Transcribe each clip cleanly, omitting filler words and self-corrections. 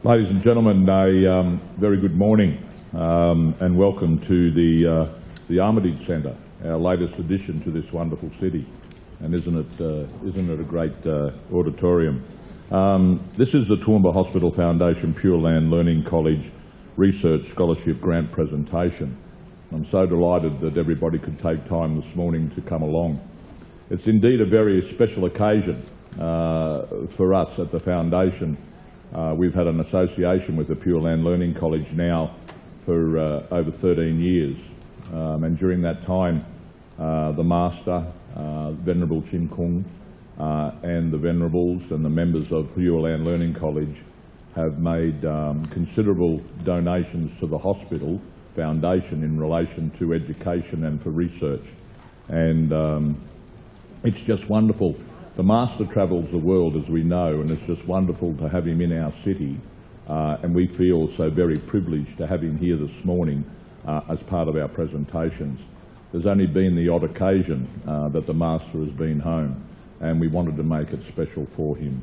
Ladies and gentlemen, a very good morning and welcome to the Armitage Centre, our latest addition to this wonderful city. And isn't it a great auditorium? This is the Toowoomba Hospital Foundation Pure Land Learning College Research Scholarship Grant presentation. I'm so delighted that everybody could take time this morning to come along. It's indeed a very special occasion for us at the Foundation. We've had an association with the Pure Land Learning College now for over 13 years. And during that time, the Master, Venerable Chin Kung, and the Venerables and the members of Pure Land Learning College have made considerable donations to the hospital foundation in relation to education and for research. And it's just wonderful. The Master travels the world, as we know, and it's just wonderful to have him in our city. And we feel so very privileged to have him here this morning as part of our presentations. There's only been the odd occasion that the Master has been home, and we wanted to make it special for him.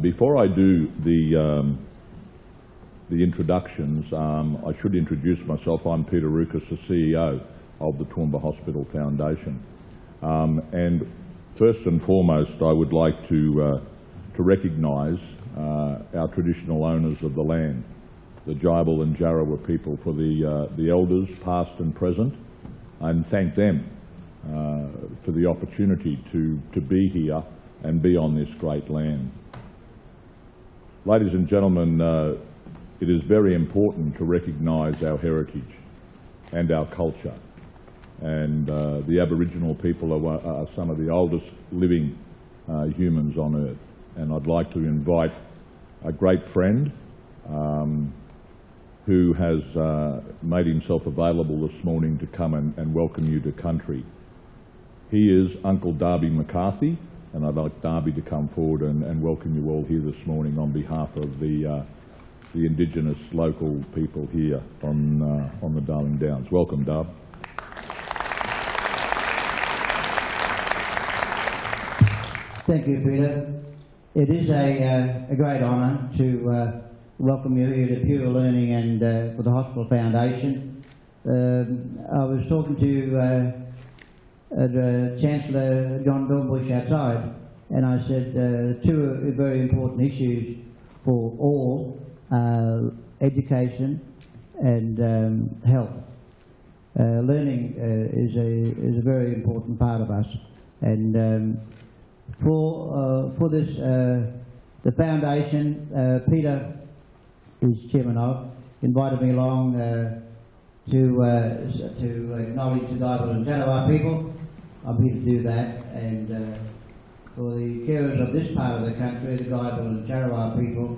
Before I do the introductions, I should introduce myself. I'm Peter Rukas, the CEO of the Toowoomba Hospital Foundation. And first and foremost, I would like to recognise our traditional owners of the land, the Jibal and Jarrawa people, for the elders, past and present, and thank them for the opportunity to be here and be on this great land. Ladies and gentlemen, it is very important to recognise our heritage and our culture. And the Aboriginal people are some of the oldest living humans on Earth. And I'd like to invite a great friend who has made himself available this morning to come and welcome you to country. He is Uncle Darby McCarthy, and I'd like Darby to come forward and welcome you all here this morning on behalf of the Indigenous local people here on the Darling Downs. Welcome, Darb. Thank you, Peter. It is a great honour to welcome you here to Pure Learning and for the Hospital Foundation. I was talking to Chancellor John Dornbush outside, and I said two very important issues for all, education and health. Learning is a very important part of us, and for this, the foundation, Peter is chairman of, invited me along to acknowledge the Jibal and Jarrawa people. I'm here to do that, and for the carers of this part of the country, the Jibal and Jarrawa people,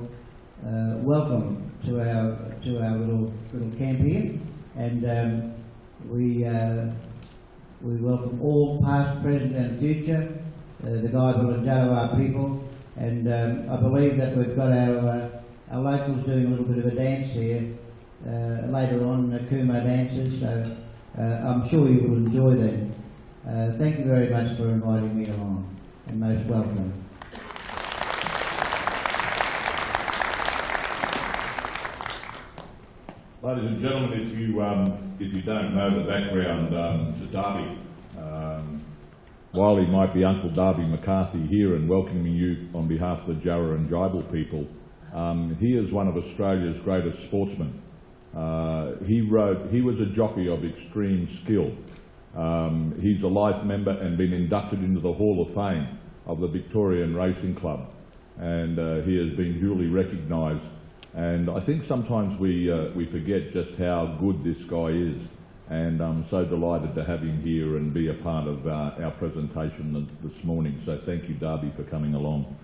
welcome to our little camp here, and we welcome all past, present, and future. The Jibal and Jarrawa people, and I believe that we've got our locals doing a little bit of a dance here later on, the Kumo dances, so I'm sure you will enjoy them. Thank you very much for inviting me along, and most welcome. Ladies and gentlemen, if you don't know the background to Darby, while he might be Uncle Darby McCarthy here and welcoming you on behalf of the Jarrah and Jibal people, he is one of Australia's greatest sportsmen. He was a jockey of extreme skill. He's a life member and been inducted into the Hall of Fame of the Victorian Racing Club, and he has been duly recognised. And I think sometimes we forget just how good this guy is. And I'm so delighted to have him here and be a part of our presentation this morning. So thank you, Darby, for coming along.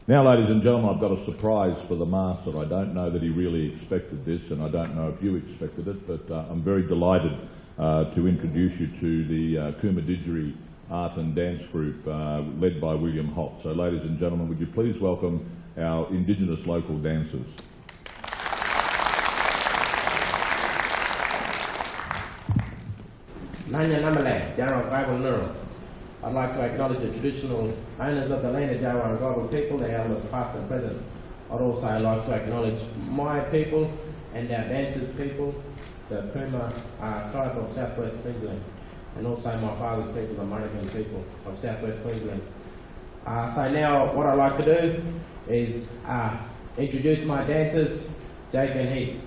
Now, ladies and gentlemen, I've got a surprise for the Master. I don't know that he really expected this, and I don't know if you expected it, but I'm very delighted to introduce you to the Kumadidgeri Art and Dance Group led by William Holt. So, ladies and gentlemen, would you please welcome our Indigenous local dancers. I'd like to acknowledge the traditional owners of the land of Jarrawa and Jibal people, the elders past and present. I'd also like to acknowledge my people and our dancers people, the Kuma tribe of Southwest Queensland, and also my father's people, the Murrigan people of Southwest Queensland. So now what I'd like to do is introduce my dancers, Jake and Heath.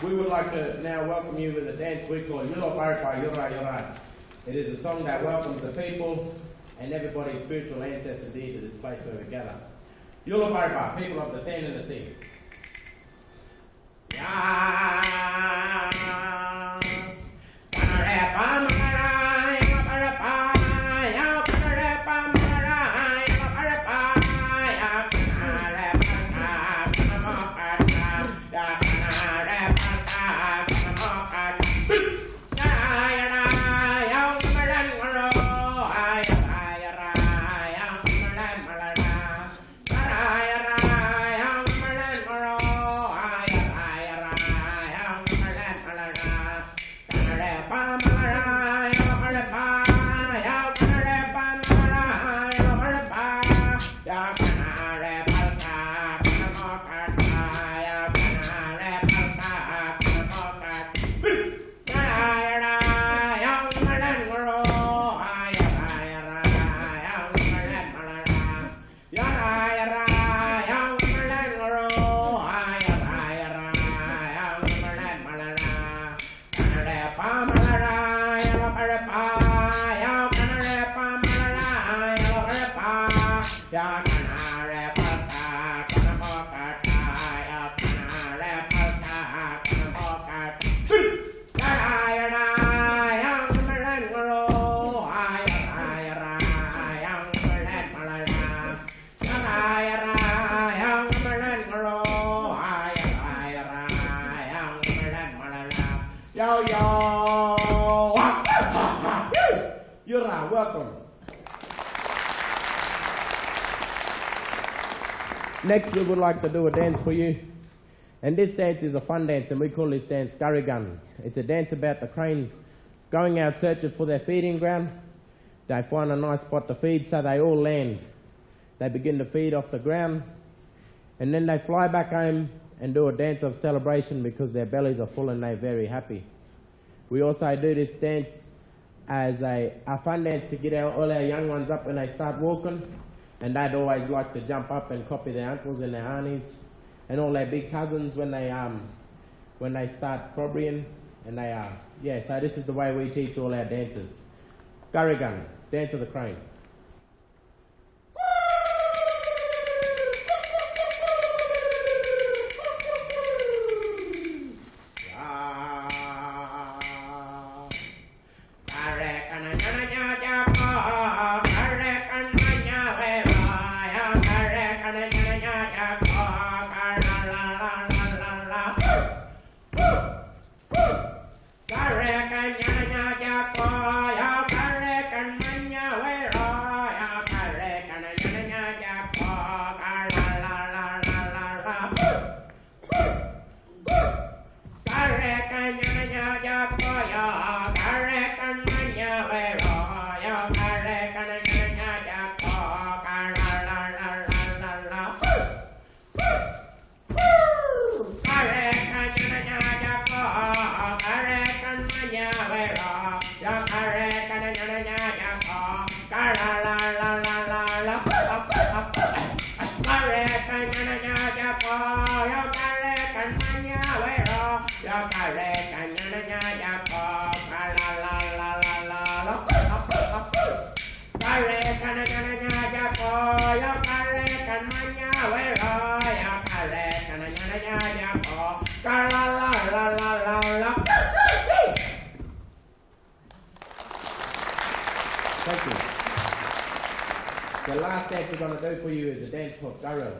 We would like to now welcome you with a dance we call Yura Parpa Yura Yura. It is a song that welcomes the people and everybody's spiritual ancestors here to this place where we gather. Yura Parpa, people of the sand and the sea. Welcome. Next, we would like to do a dance for you. And this dance is a fun dance, and we call this dance Gurrigun. It's a dance about the cranes going out searching for their feeding ground. They find a nice spot to feed, so they all land. They begin to feed off the ground, and then they fly back home and do a dance of celebration because their bellies are full and they're very happy. We also do this dance as a fun dance to get all our young ones up when they start walking, and they'd always like to jump up and copy their uncles and their aunties and all their big cousins when they start probbering, and so this is the way we teach all our dancers. Gurrigun, dance of the crane. Thank you. The last dance we're going to do for you is a dance called Garo.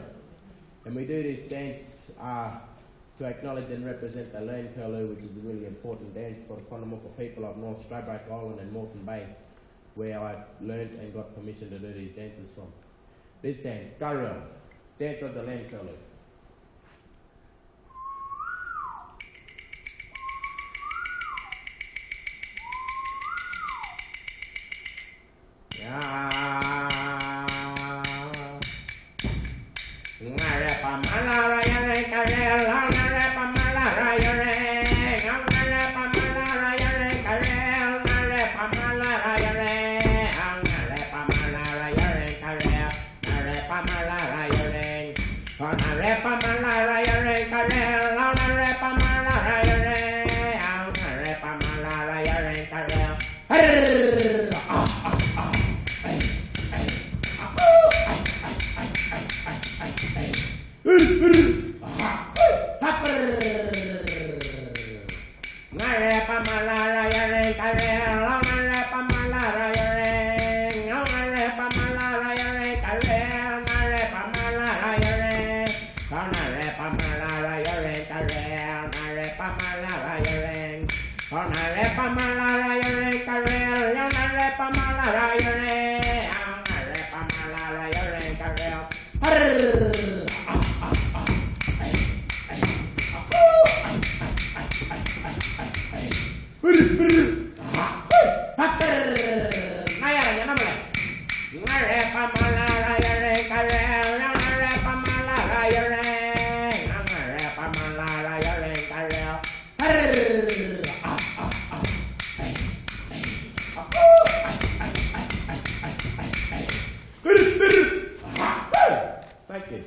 And we do this dance to acknowledge and represent the Learn Curlew, which is a really important dance for the Whanamukka people of North Stradbroke Island and Moreton Bay, where I learned and got permission to do these dances from. This dance, Garo, dance of the Learn Curlew. Thank you.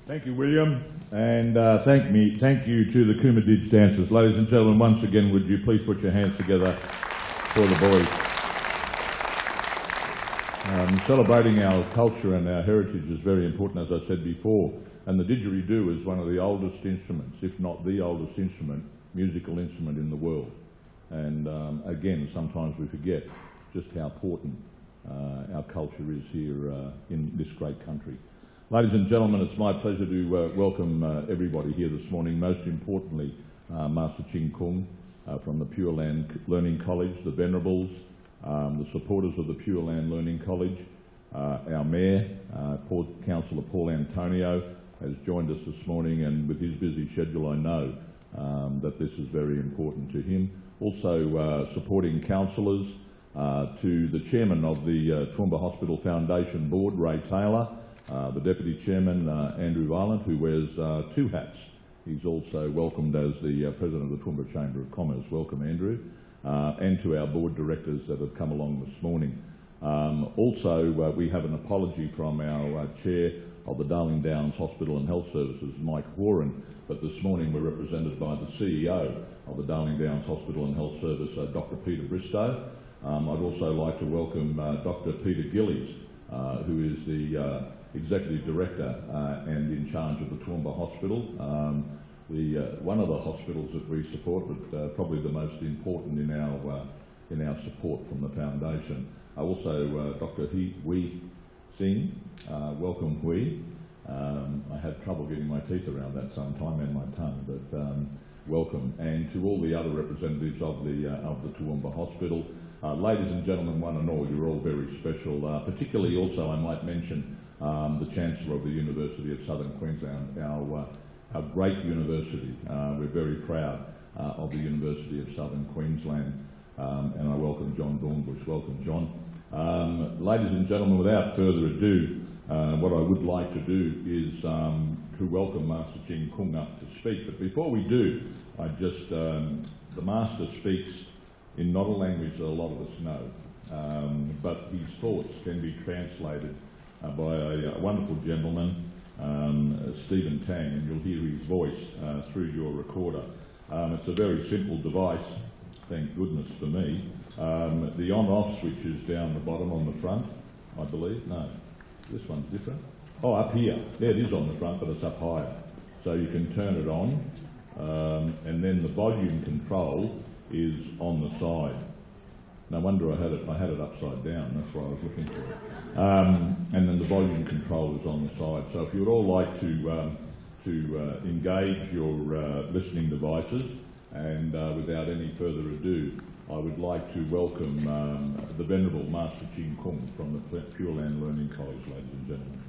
Thank you, William, and thank you to the Coomerdidge dancers. Ladies and gentlemen, once again, would you please put your hands together for the boys. Celebrating our culture and our heritage is very important, as I said before, and the didgeridoo is one of the oldest instruments, if not the oldest musical instrument in the world. And again, sometimes we forget just how important our culture is here in this great country. Ladies and gentlemen, it's my pleasure to welcome everybody here this morning, most importantly Master Ching Kung from the Pure Land Learning College, the Venerables, the supporters of the Pure Land Learning College, our Mayor, Councillor Paul Antonio, has joined us this morning, and with his busy schedule I know that this is very important to him. Also supporting councillors, to the Chairman of the Toowoomba Hospital Foundation Board, Ray Taylor, the Deputy Chairman, Andrew Violent, who wears two hats. He's also welcomed as the President of the Toowoomba Chamber of Commerce. Welcome, Andrew. And to our board directors that have come along this morning. Also, we have an apology from our Chair of the Darling Downs Hospital and Health Services, Mike Warren, but this morning we're represented by the CEO of the Darling Downs Hospital and Health Service, Dr. Peter Bristow. I'd also like to welcome Dr. Peter Gillies, who is the Executive Director and in charge of the Toowoomba Hospital, one of the hospitals that we support, but probably the most important in our support from the foundation. Also, Dr. Wee Singh, welcome Wee. I had trouble getting my teeth around that sometime and my tongue, but welcome. And to all the other representatives of the Toowoomba Hospital, ladies and gentlemen, one and all, you're all very special. Particularly also, I might mention the Chancellor of the University of Southern Queensland, our great university. We're very proud of the University of Southern Queensland, and I welcome John Dornbush. Welcome, John. Ladies and gentlemen, without further ado, What I would like to do is to welcome Master Ching Kung up to speak. But before we do, the Master speaks in not a language that a lot of us know, but his thoughts can be translated by a wonderful gentleman, Stephen Tang, and you'll hear his voice through your recorder. It's a very simple device, thank goodness for me. The on-off switch is down the bottom on the front, I believe. No, this one's different. Oh, up here. There it is on the front, but it's up higher. So you can turn it on, and then the volume control is on the side. No wonder I had it upside down. That's what I was looking for. And then the volume control is on the side. So if you'd all like to engage your listening devices, and without any further ado, I would like to welcome the Venerable Master Ching Kung from the Pure Land Learning College, ladies and gentlemen.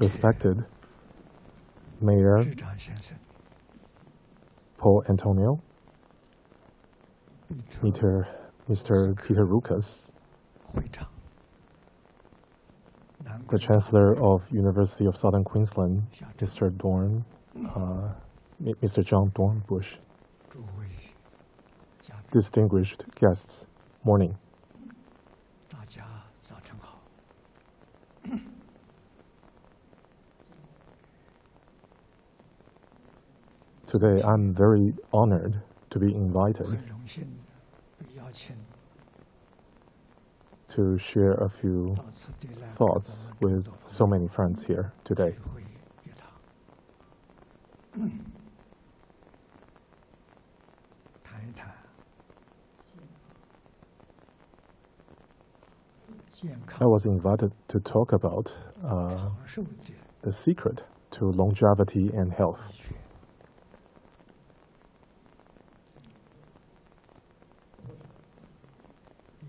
，Respected Mayor Paul Antonio, Mr. Peter Rukas, the Chancellor of University of Southern Queensland, Mr. Mr. John Dornbush, distinguished guests, morning. Today, I'm very honored to be invited to share a few thoughts with so many friends here today. I was invited to talk about the secret to longevity and health.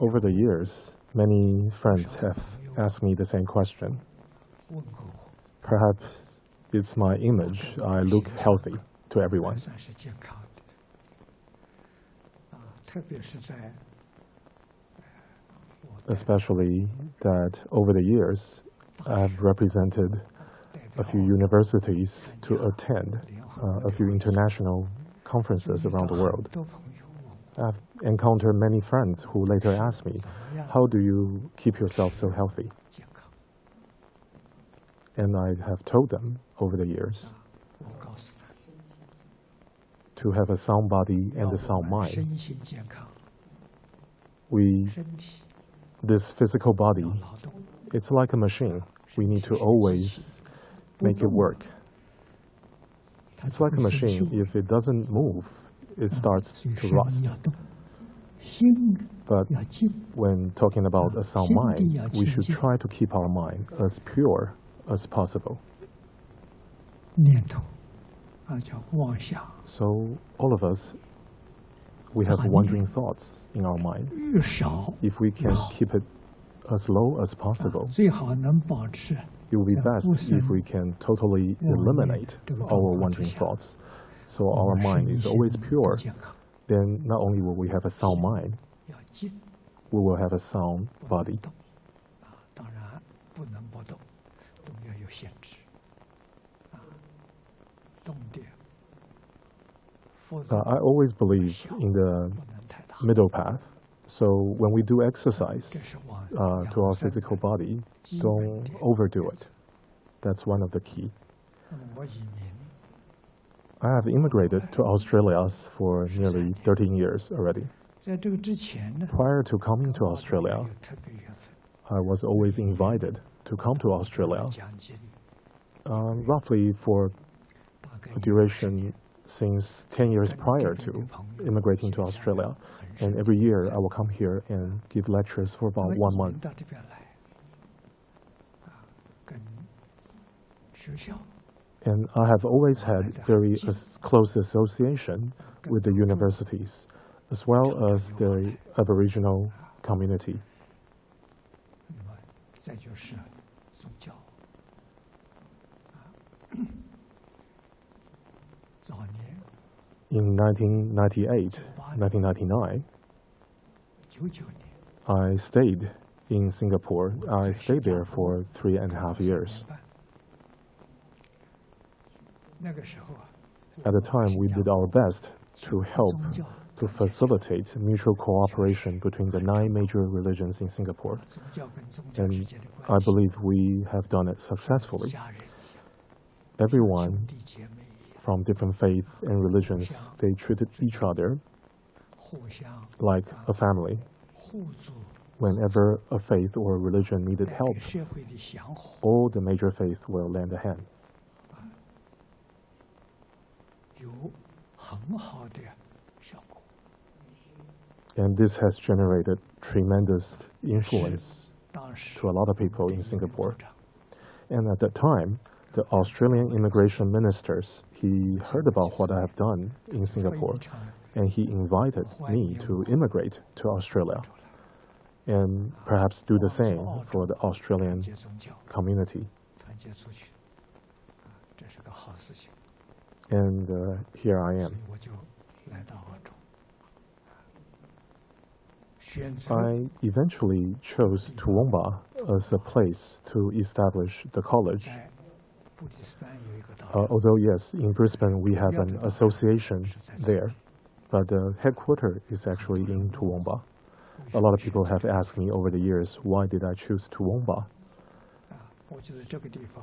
Over the years, many friends have asked me the same question. Perhaps it's my image. I look healthy to everyone. Especially that over the years, I've represented a few universities to attend a few international conferences around the world. I've encountered many friends who later ask me, how do you keep yourself so healthy? And I have told them over the years to have a sound body and a sound mind. This physical body, it's like a machine. We need to always make it work. It's like a machine. If it doesn't move, it starts to rust. But when talking about a sound mind, we should try to keep our mind as pure as possible. So all of us, we have wandering thoughts in our mind. If we can keep it as low as possible, it will be best if we can totally eliminate our wandering thoughts. So our mind is always pure. Then not only will we have a sound mind, we will have a sound body. I always believe in the middle path. So when we do exercise to our physical body, don't overdo it. That's one of the key. I have immigrated to Australia for nearly 13 years already. Prior to coming to Australia, I was always invited to come to Australia, roughly for a duration since 10 years prior to immigrating to Australia. And every year I will come here and give lectures for about 1 month. And I have always had very close association with the universities, as well as the Aboriginal community. In 1998, 1999, I stayed in Singapore. I stayed there for 3.5 years. At the time, we did our best to help to facilitate mutual cooperation between the 9 major religions in Singapore. And I believe we have done it successfully. Everyone from different faiths and religions, they treated each other like a family. Whenever a faith or religion needed help, all the major faiths will lend a hand. And this has generated tremendous influence to a lot of people in Singapore. And at that time, the Australian immigration ministers, he heard about what I have done in Singapore, and he invited me to immigrate to Australia and perhaps do the same for the Australian community. And here I am. I eventually chose Toowoomba as a place to establish the college. Although, yes, in Brisbane we have an association there, but the headquarters is actually in Toowoomba. A lot of people have asked me over the years, why did I choose Toowoomba?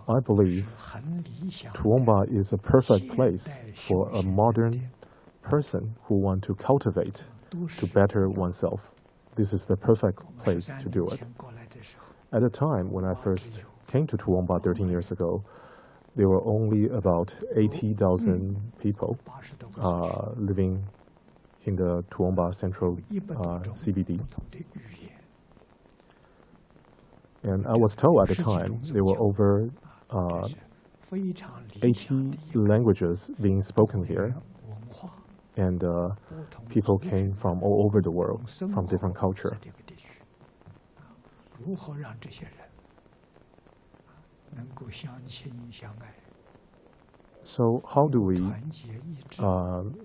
I believe Toowoomba is a perfect place for a modern person who wants to cultivate, to better oneself. This is the perfect place to do it. At the time when I first came to Toowoomba 13 years ago, there were only about 80,000 people living in the Toowoomba Central CBD. And I was told at the time there were over 80 languages being spoken here, and people came from all over the world, from different cultures. So how do we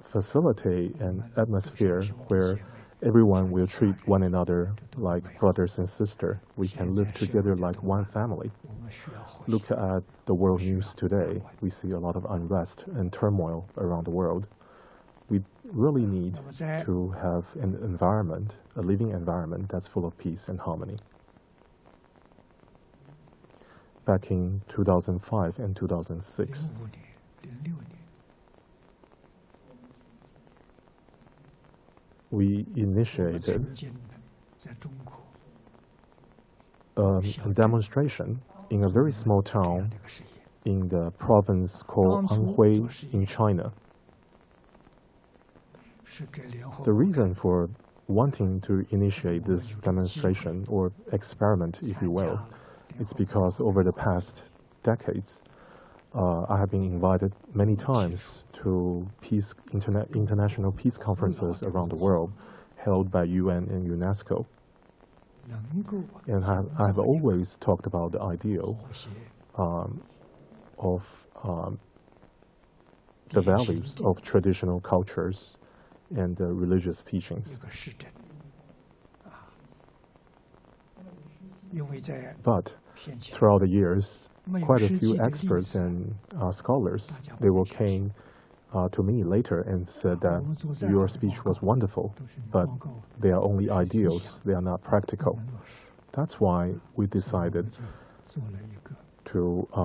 facilitate an atmosphere where everyone will treat one another like brothers and sisters? We can live together like one family. Look at the world news today. We see a lot of unrest and turmoil around the world. We really need to have an environment, a living environment that's full of peace and harmony. Back in 2005 and 2006, we initiated a demonstration in a very small town in the province called Anhui in China. The reason for wanting to initiate this demonstration or experiment, if you will, it's because over the past decades, I have been invited many times to international peace conferences around the world held by UN and UNESCO. And I have always talked about the ideal of the values of traditional cultures and religious teachings. But throughout the years, quite a few experts and scholars, they came to me later and said that your speech was wonderful, but they are only ideals, they are not practical. That's why we decided to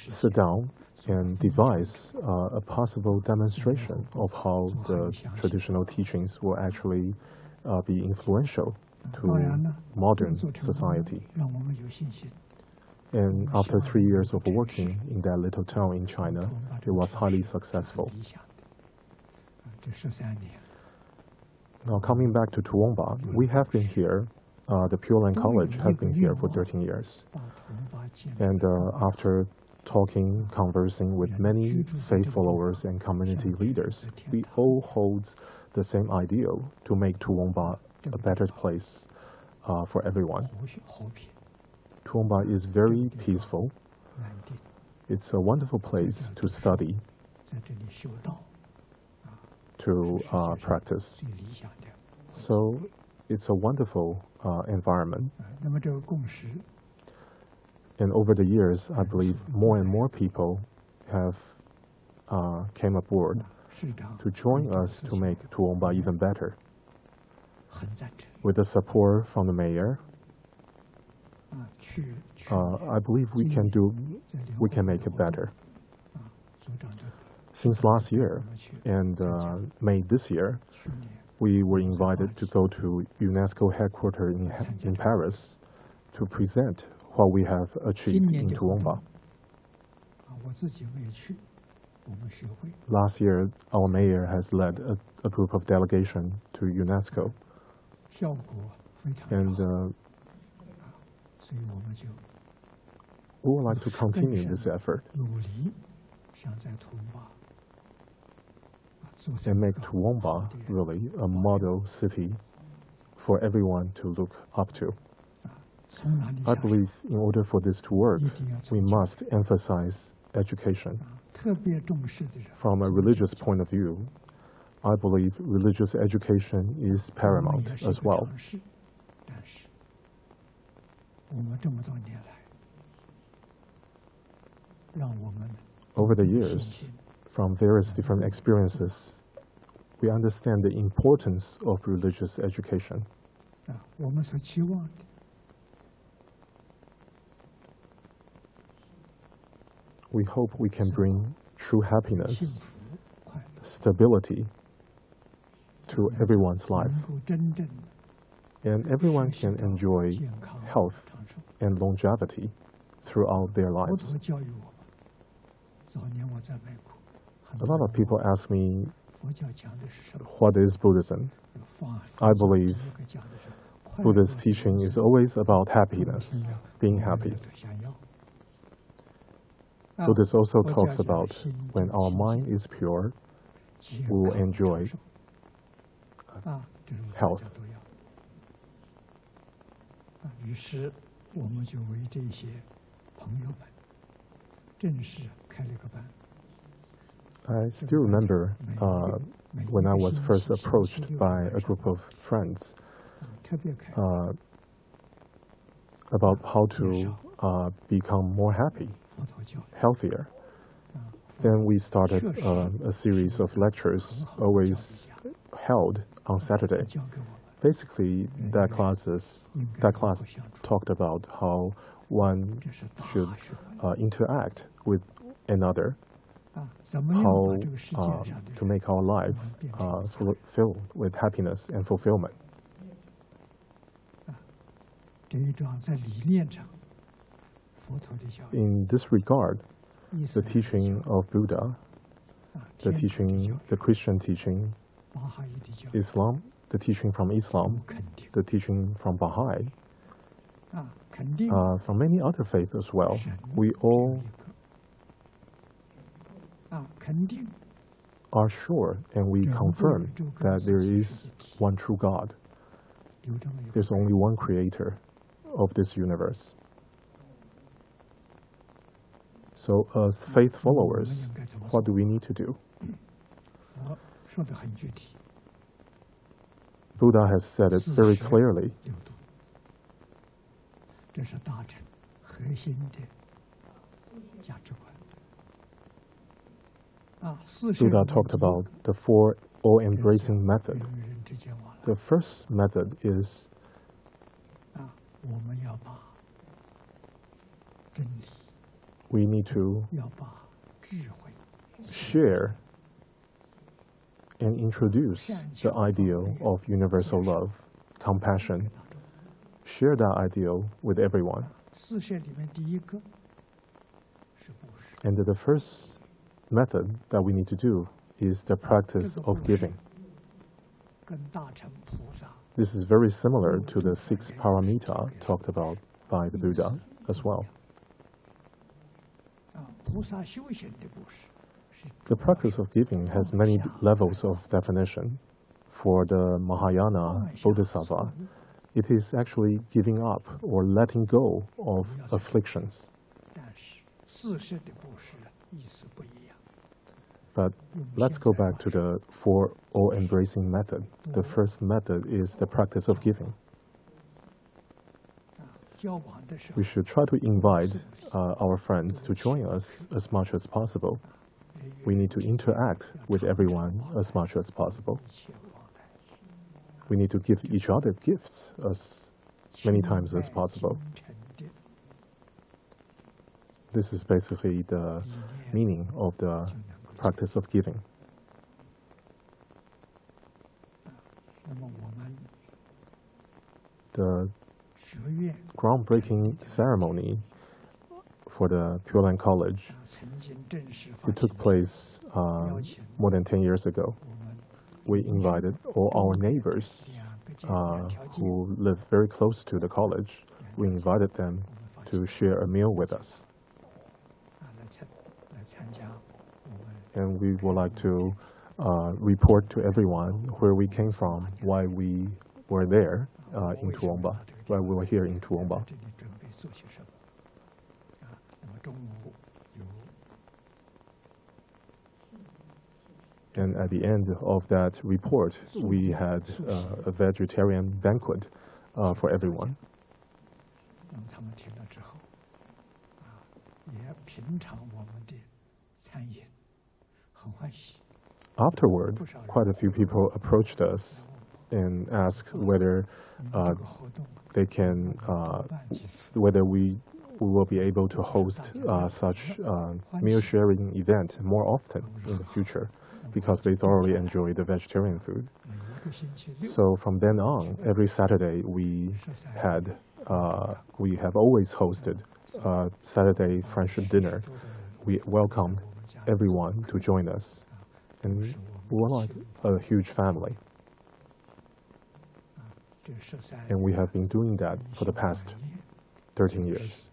sit down and devise a possible demonstration of how the traditional teachings will actually be influential to modern society. And after 3 years of working in that little town in China, it was highly successful. Now coming back to Toowoomba, we have been here, the Pure Land College has been here for 13 years. And after talking, conversing with many faith followers and community leaders. We all hold the same ideal to make Toowoomba a better place for everyone. Toowoomba is very peaceful. It's a wonderful place to study, to practice. So it's a wonderful environment. And over the years, I believe more and more people have came aboard to join us to make Toowoomba even better. With the support from the mayor, I believe we can make it better. Since last year and May this year, we were invited to go to UNESCO headquarters in Paris to present what we have achieved in Toowoomba. Last year, our mayor has led a group of delegation to UNESCO, and we would like to continue this effort and make Toowoomba really a model city for everyone to look up to. I believe in order for this to work, we must emphasize education. From a religious point of view, I believe religious education is paramount as well. Over the years, from various different experiences, we understand the importance of religious education. We hope we can bring true happiness, stability to everyone's life, and everyone can enjoy health and longevity throughout their lives. A lot of people ask me, what is Buddhism? I believe Buddha's teaching is always about happiness, being happy. Buddha also talks about when our mind is pure, we will enjoy health. I still remember when I was first approached by a group of friends about how to become more happy, healthier. Then we started a series of lectures always held on Saturday. Basically, that class talked about how one should interact with another, how to make our life filled with happiness and fulfillment. In this regard, the teaching of Buddha, the Christian teaching, Islam, the teaching from Islam, the teaching from Baha'i, from many other faiths as well, we all are sure and we confirm that there is one true God. There's only one creator of this universe. So as faith followers, what do we need to do? Buddha has said it very clearly. Buddha talked about the four all-embracing method. The first method is we need to share and introduce the ideal of universal love, compassion. Share that ideal with everyone. And the first method that we need to do is the practice of giving. This is very similar to the 6 paramita talked about by the Buddha as well. The practice of giving has many levels of definition. For the Mahayana Bodhisattva, it is actually giving up or letting go of afflictions. But let's go back to the four all-embracing method. The first method is the practice of giving. We should try to invite our friends to join us as much as possible. We need to interact with everyone as much as possible. We need to give each other gifts as many times as possible. This is basically the meaning of the practice of giving. The groundbreaking ceremony for the Pure Land College, it took place more than 10 years ago. We invited all our neighbors who live very close to the college. We invited them to share a meal with us. And we would like to report to everyone where we came from, why we were there in Toowoomba, why we were here in Toowoomba. And at the end of that report, we had a vegetarian banquet for everyone. Afterward, quite a few people approached us and asked whether whether we will be able to host such meal sharing event more often in the future, because they thoroughly enjoy the vegetarian food. So from then on, every Saturday we have always hosted Saturday friendship dinner. We welcomed everyone to join us, and we're like a huge family. And we have been doing that for the past 13 years.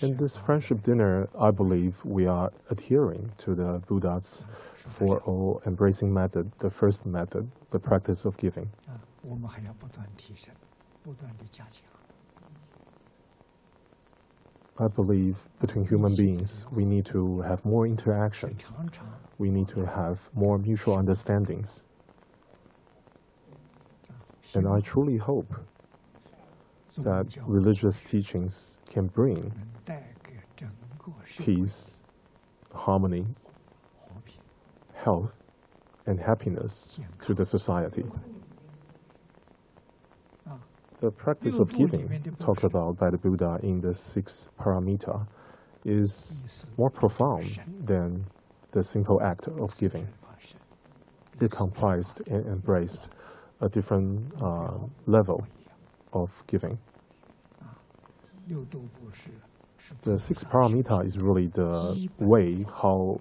In this friendship dinner, I believe we are adhering to the Buddha's Four All-Embracing method, the first method, the practice of giving. I believe between human beings, we need to have more interactions. We need to have more mutual understandings. And I truly hope that religious teachings can bring peace, harmony, health, and happiness to the society. The practice of giving, talked about by the Buddha in the 6 paramita, is more profound than the simple act of giving. It comprised and embraced a different level of giving. The 6 paramita is really the way how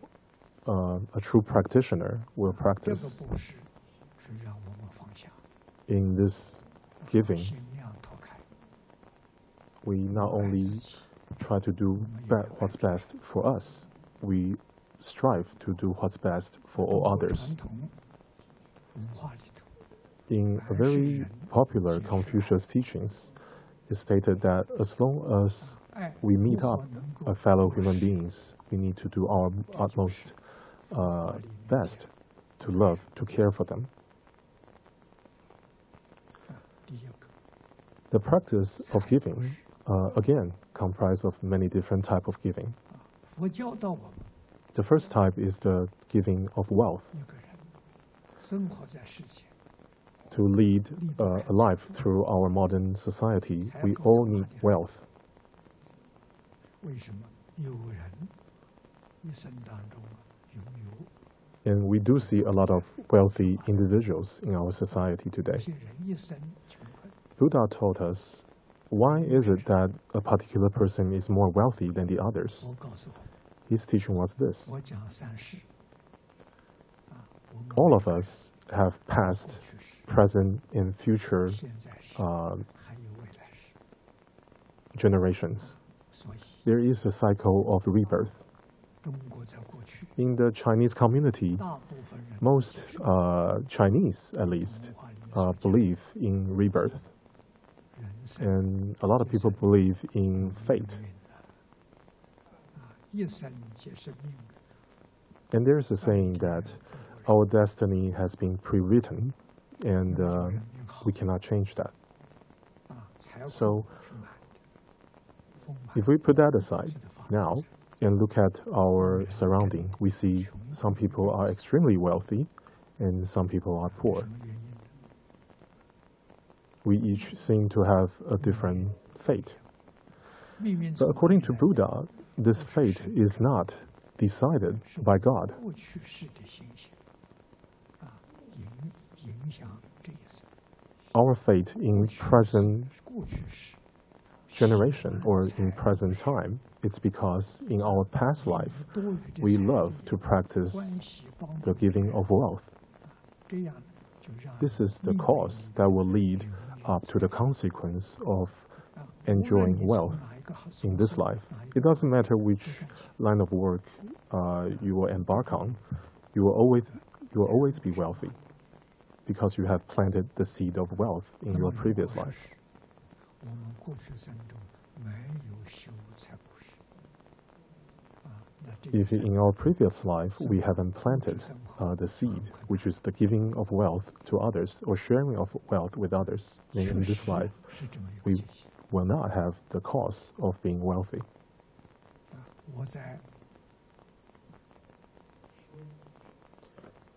a true practitioner will practice. In this giving, we not only try to do what's best for us, we strive to do what's best for all others. In a very popular Confucius teachings, it's stated that as long as we meet up as fellow human beings, we need to do our utmost best to love, to care for them. The practice of giving, again, comprises of many different types of giving. The first type is the giving of wealth. To lead a life through our modern society, we all need wealth. And we do see a lot of wealthy individuals in our society today. Buddha taught us, why is it that a particular person is more wealthy than the others? His teaching was this. All of us have past, present, and future generations. There is a cycle of rebirth. In the Chinese community, most Chinese, at least, believe in rebirth. And a lot of people believe in fate. And there's a saying that our destiny has been pre-written, and we cannot change that. So, if we put that aside now and look at our surrounding, we see some people are extremely wealthy and some people are poor. We each seem to have a different fate. But according to Buddha, this fate is not decided by God. Our fate in present generation or in present time, it's because in our past life, we love to practice the giving of wealth. This is the cause that will lead up to the consequence of enjoying wealth in this life. It doesn't matter which line of work you will embark on, you will always be wealthy because you have planted the seed of wealth in your previous life. If in our previous life we haven't planted the seed, which is the giving of wealth to others or sharing of wealth with others, then in this life we will not have the cause of being wealthy.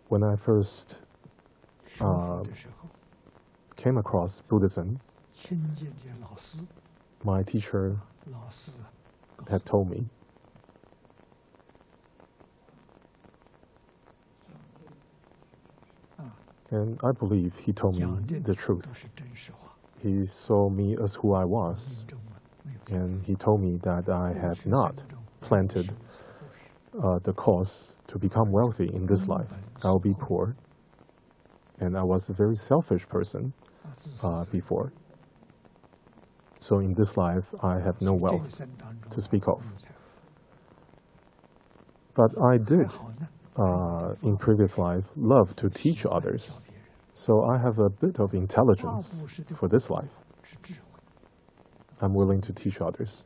When I first came across Buddhism, my teacher had told me, and I believe he told me the truth. He saw me as who I was, and he told me that I had not planted the cause to become wealthy in this life. I'll be poor, and I was a very selfish person before. So in this life, I have no wealth to speak of. But I did, in previous life, love to teach others. So I have a bit of intelligence for this life. I'm willing to teach others.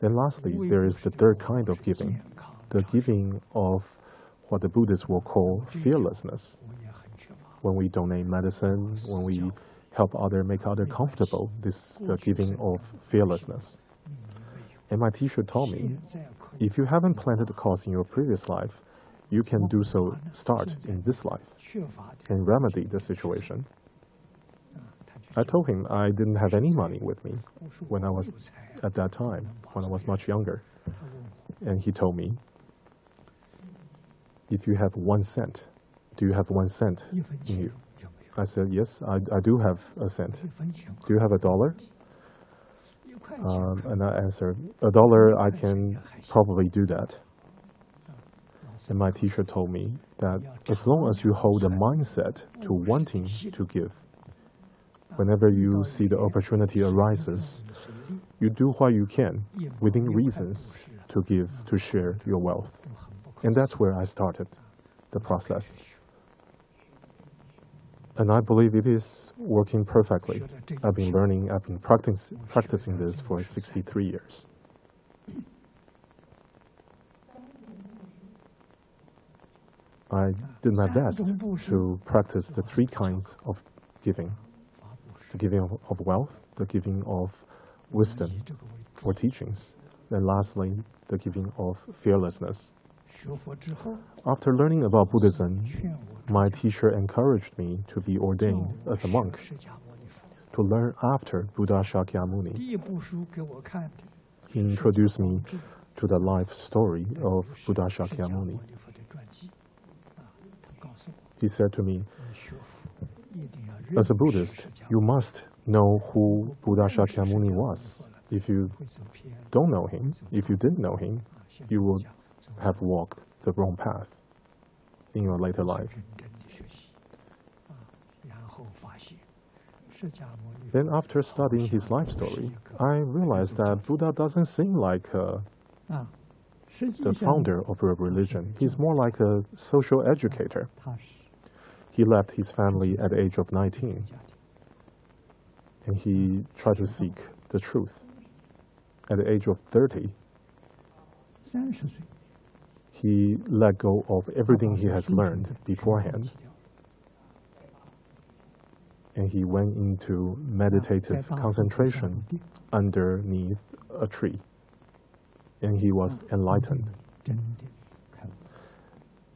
Then lastly, there is the third kind of giving, the giving of what the Buddhists will call fearlessness. When we donate medicine, when we help others, make others comfortable, this is the giving of fearlessness. And my teacher told me, if you haven't planted the cause in your previous life, you can do so start in this life and remedy the situation. I told him I didn't have any money with me when I was at that time, when I was much younger. And he told me, if you have 1 cent, do you have 1 cent in you? I said, yes, I do have a cent. Do you have $1? And I answered, $1, I can probably do that. And my teacher told me that as long as you hold a mindset to wanting to give, whenever you see the opportunity arises, you do what you can within reasons to give, to share your wealth. And that's where I started the process. And I believe it is working perfectly. I've been learning, I've been practicing this for 63 years. I did my best to practice the 3 kinds of giving. The giving of wealth, the giving of wisdom or teachings, and lastly, the giving of fearlessness. After learning about Buddhism, my teacher encouraged me to be ordained as a monk, to learn after Buddha Shakyamuni. He introduced me to the life story of Buddha Shakyamuni. He said to me, as a Buddhist, you must know who Buddha Shakyamuni was. If you don't know him, if you didn't know him, you will have walked the wrong path in your later life. Then after studying his life story, I realized that Buddha doesn't seem like the founder of a religion. He's more like a social educator. He left his family at the age of 19, and he tried to seek the truth. At the age of 30, he let go of everything he has learned beforehand, and he went into meditative concentration underneath a tree, and he was enlightened.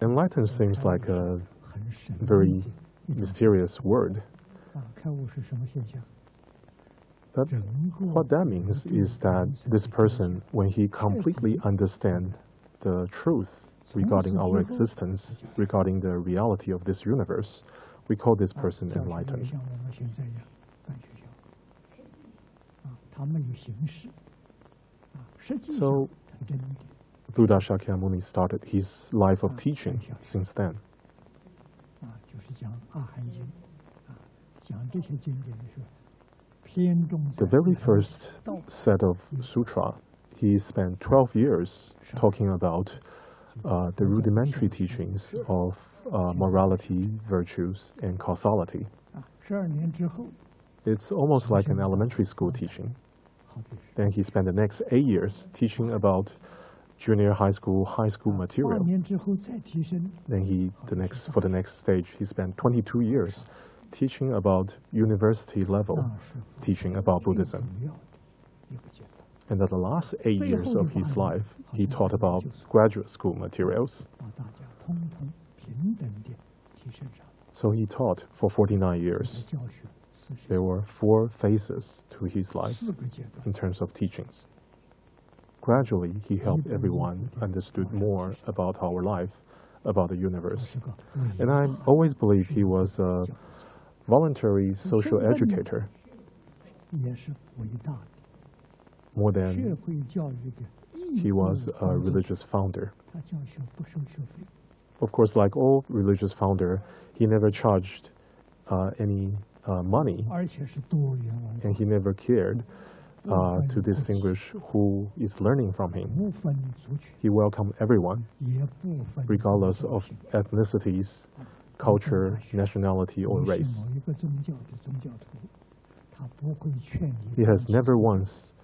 Enlightened seems like a very mysterious word. But what that means is that this person, when he completely understands the truth regarding our existence, regarding the reality of this universe, we call this person enlightened. So Buddha Shakyamuni started his life of teaching since then. The very first set of sutra, he spent 12 years talking about the rudimentary teachings of morality, virtues, and causality. It's almost like an elementary school teaching. Then he spent the next 8 years teaching about junior high school material. Then for the next stage, he spent 22 years teaching about university level, teaching about Buddhism. And at the last 8 years of his life, he taught about graduate school materials. So he taught for 49 years. There were 4 phases to his life in terms of teachings. Gradually, he helped everyone understood more about our life, about the universe. And I always believe he was a voluntary social educator, more than he was a religious founder. Of course, like all religious founder, he never charged any money, and he never cared to distinguish who is learning from him. He welcomed everyone, regardless of ethnicities, culture, nationality, or race. He has never once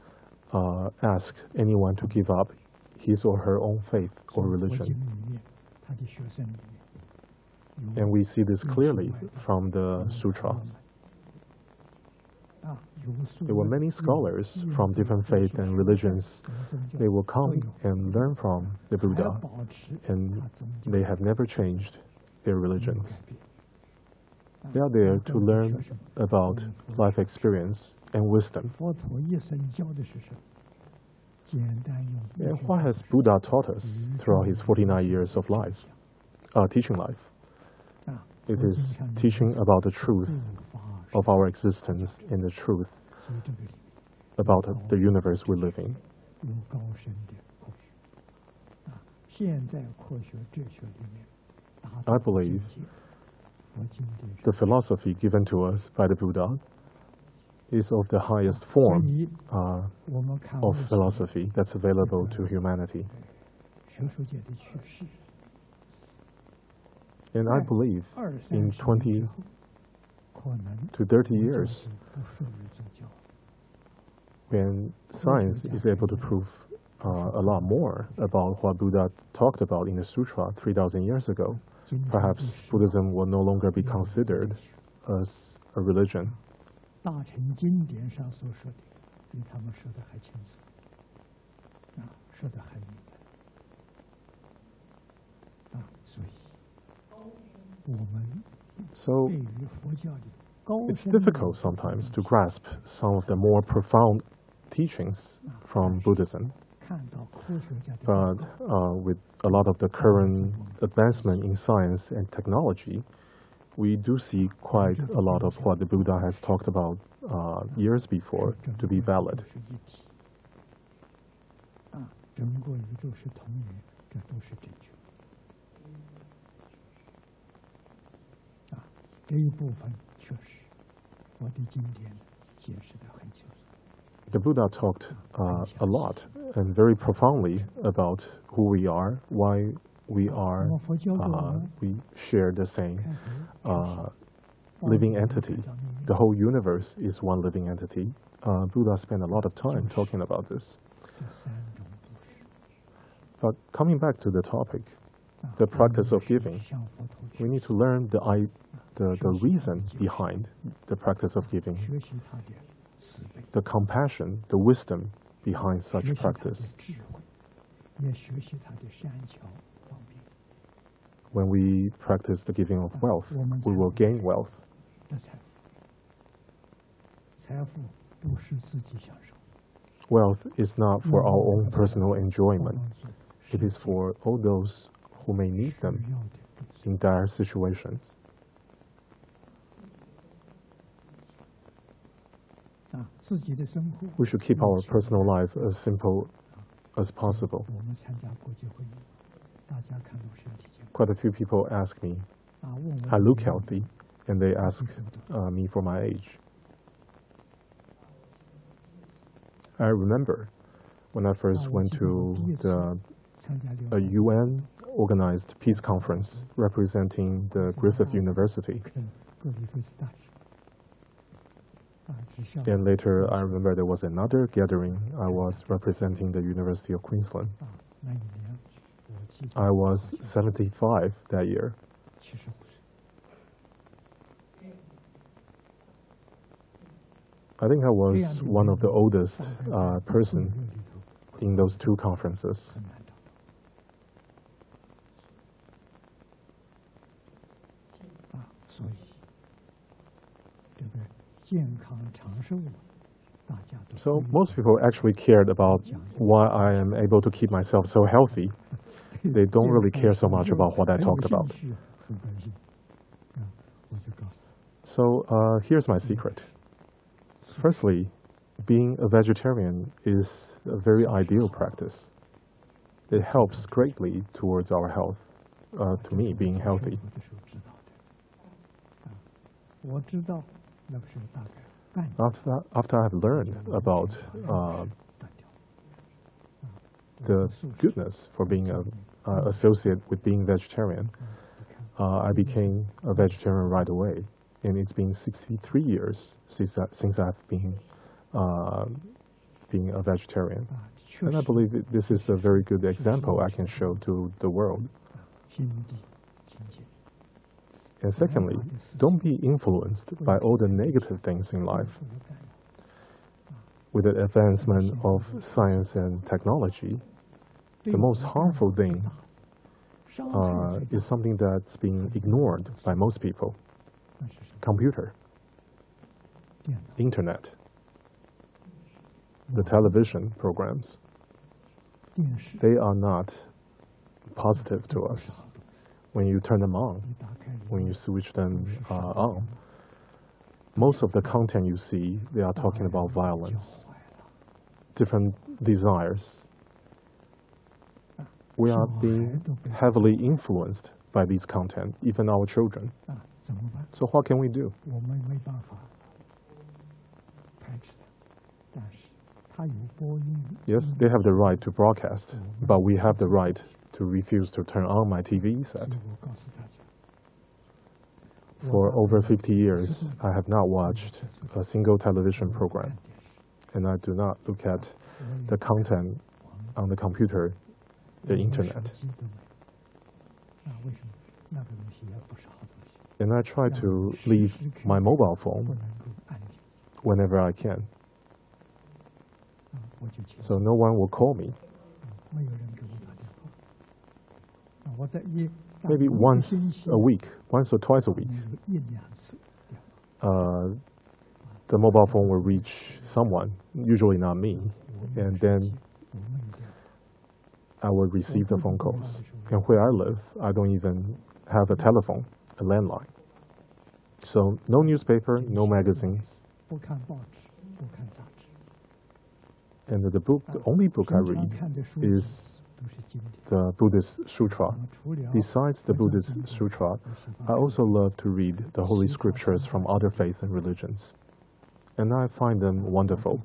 asked anyone to give up his or her own faith or religion. And we see this clearly from the sutras. There were many scholars from different faiths and religions. They will come and learn from the Buddha, and they have never changed their religions. They are there to learn about life experience and wisdom. And what has Buddha taught us throughout his 49 years of life, teaching life? It is teaching about the truth of our existence and the truth about the universe we live in. I believe the philosophy given to us by the Buddha is of the highest form of philosophy that's available to humanity. And I believe in 20 to 30 years, when science is able to prove a lot more about what Buddha talked about in the sutra 3,000 years ago, perhaps Buddhism will no longer be considered as a religion. So it's difficult sometimes to grasp some of the more profound teachings from Buddhism. But with a lot of the current advancement in science and technology, we do see quite a lot of what the Buddha has talked about years before to be valid. The Buddha talked a lot and very profoundly about who we are, why we are, we share the same living entity. The whole universe is one living entity. Buddha spent a lot of time talking about this. But coming back to the topic, the practice of giving, we need to learn the reason behind the practice of giving, the compassion, the wisdom behind such practice. When we practice the giving of wealth, we will gain wealth. Wealth is not for our own personal enjoyment. It is for all those who may need them in dire situations. We should keep our personal life as simple as possible. Quite a few people ask me, I look healthy, and they ask me for my age. I remember when I first went to a UN-organized peace conference representing the Griffith University. And later, I remember there was another gathering. I was representing the University of Queensland. I was 75 that year. I think I was one of the oldest person in those two conferences. So most people actually cared about why I am able to keep myself so healthy. They don't really care so much about what I talked about. So here's my secret. Firstly, being a vegetarian is a very ideal practice. It helps greatly towards our health, to me, being healthy. After I've learned about the goodness for being associated with being vegetarian, I became a vegetarian right away. And it's been 63 years since I've been being a vegetarian. And I believe this is a very good example I can show to the world. And secondly, don't be influenced by all the negative things in life. With the advancement of science and technology, the most harmful thing is something that's being ignored by most people. Computer, internet, the television programs, they are not positive to us. When you turn them on, when you switch them on, most of the content you see, they are talking about violence, different desires. We are being heavily influenced by these content, even our children. So what can we do? Yes, they have the right to broadcast, but we have the right to refuse to turn on my TV set. For over 50 years, I have not watched a single television program, and I do not look at the content on the computer, the internet. And I try to leave my mobile phone whenever I can. So no one will call me. Maybe once a week, once or twice a week, the mobile phone will reach someone, usually not me, and then I will receive the phone calls. And where I live, I don't even have a telephone, a landline. So no newspaper, no magazines. And the only book I read is the Buddhist Sutra. Besides the Buddhist Sutra, I also love to read the Holy Scriptures from other faiths and religions, and I find them wonderful.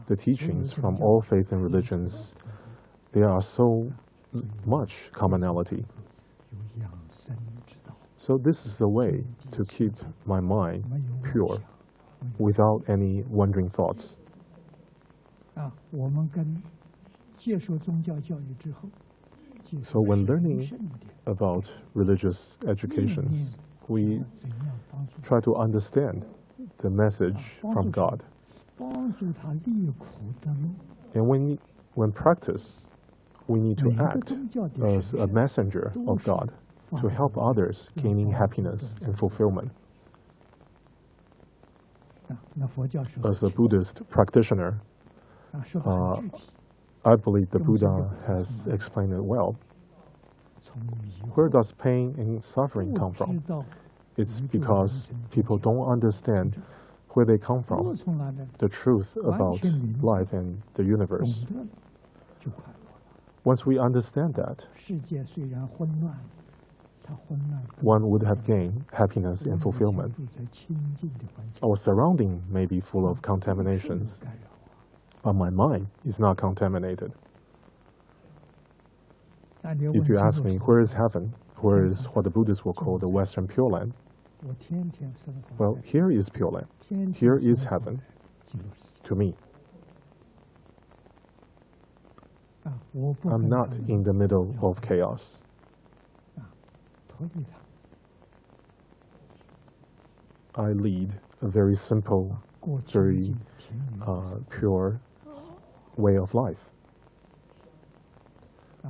The teachings from all faiths and religions, there are so much commonality. So this is the way to keep my mind pure, without any wandering thoughts. So when learning about religious educations, we try to understand the message from God. And when practice, we need to act as a messenger of God to help others gaining happiness and fulfillment. As a Buddhist practitioner, I believe the Buddha has explained it well. Where does pain and suffering come from? It's because people don't understand where they come from, the truth about life and the universe. Once we understand that, one would have gained happiness and fulfillment. Our surrounding may be full of contaminations, but my mind is not contaminated. If you ask me, where is heaven? Where is what the Buddhists will call the Western Pure Land? Well, here is Pure Land. Here is heaven, to me. I'm not in the middle of chaos. I lead a very simple, very pure way of life.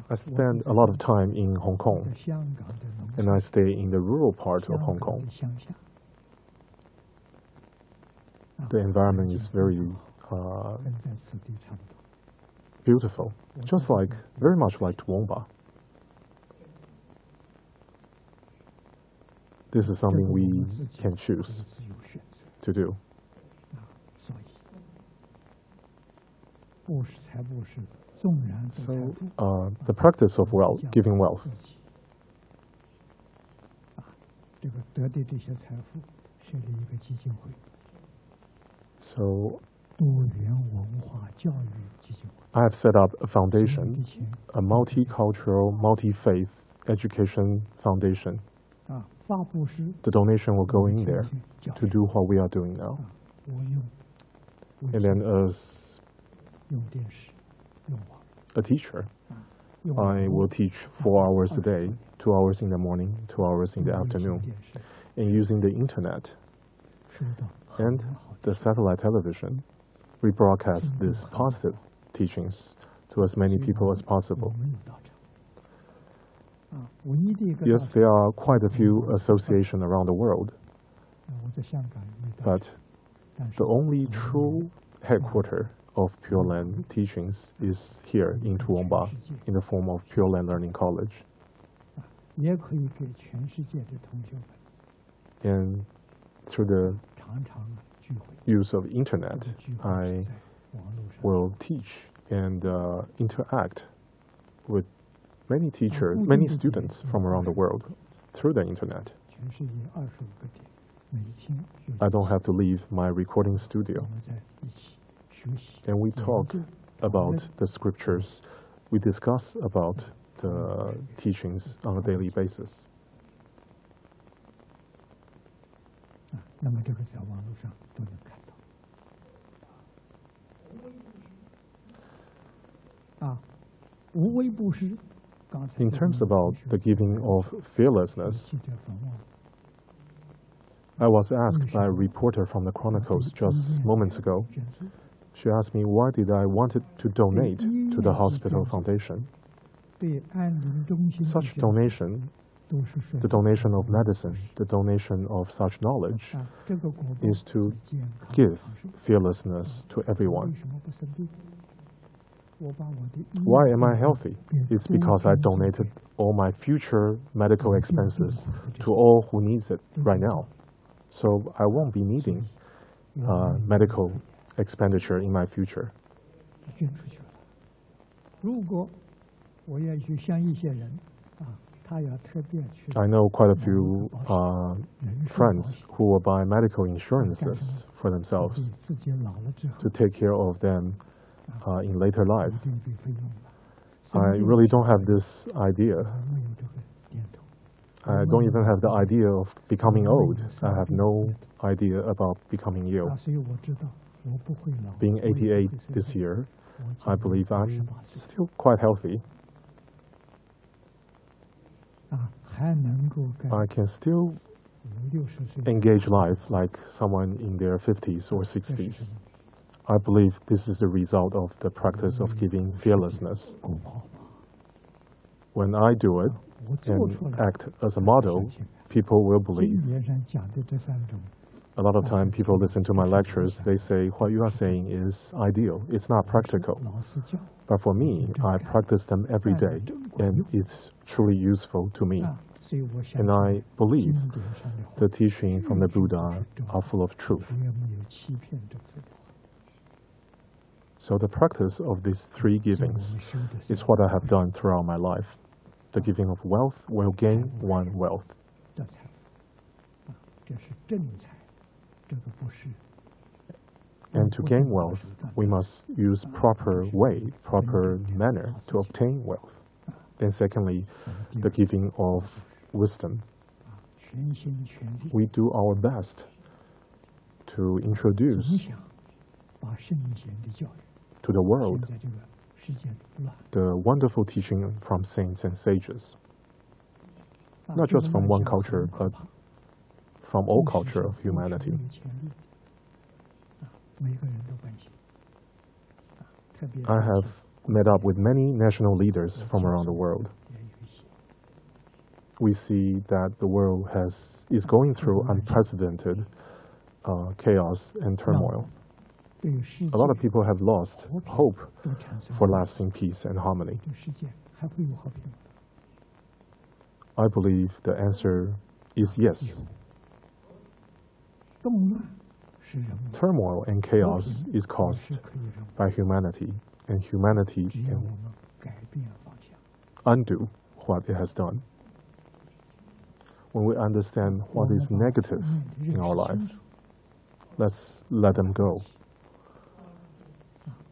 I spend a lot of time in Hong Kong, and I stay in the rural part of Hong Kong. The environment is very beautiful, very much like Toowoomba. This is something we can choose to do. So, the practice of giving wealth. So, I have set up a foundation, a multicultural, multi-faith education foundation. The donation will go in there to do what we are doing now. And then as a teacher, I will teach 4 hours a day, 2 hours in the morning, 2 hours in the afternoon, and using the internet and the satellite television, we broadcast these positive teachings to as many people as possible. Yes, there are quite a few associations around the world, but the only true headquarters of Pure Land teachings is here in Toowoomba in the form of Pure Land Learning College. And through the use of internet, I will teach and interact with many teachers, many students from around the world through the internet. I don't have to leave my recording studio. And we talk about the scriptures. We discuss about the teachings on a daily basis. In terms about the giving of fearlessness, I was asked by a reporter from the Chronicles just moments ago. She asked me why did I wanted to donate to the hospital foundation. Such donation, the donation of medicine, the donation of such knowledge, is to give fearlessness to everyone. Why am I healthy? It's because I donated all my future medical expenses to all who needs it right now. So I won't be needing medical expenditure in my future. I know quite a few friends who will buy medical insurances for themselves to take care of them in later life. I really don't have this idea. I don't even have the idea of becoming old. I have no idea about becoming ill. Being 88 this year, I believe I'm still quite healthy. I can still engage life like someone in their 50s or 60s. I believe this is the result of the practice of giving fearlessness. When I do it and act as a model, people will believe. A lot of time people listen to my lectures, they say, what you are saying is ideal, it's not practical. But for me, I practice them every day, and it's truly useful to me. And I believe the teaching from the Buddha are full of truth. So the practice of these three givings is what I have done throughout my life. The giving of wealth will gain one wealth. And to gain wealth, we must use proper way, proper manner to obtain wealth. Then secondly, the giving of wisdom. We do our best to introduce to the world the wonderful teaching from saints and sages. Not just from one culture, but from all culture of humanity. I have met up with many national leaders from around the world. We see that the world is going through unprecedented chaos and turmoil. A lot of people have lost hope for lasting peace and harmony. I believe the answer is yes. Turmoil and chaos is caused by humanity, and humanity can undo what it has done. When we understand what is negative in our life, let's let them go.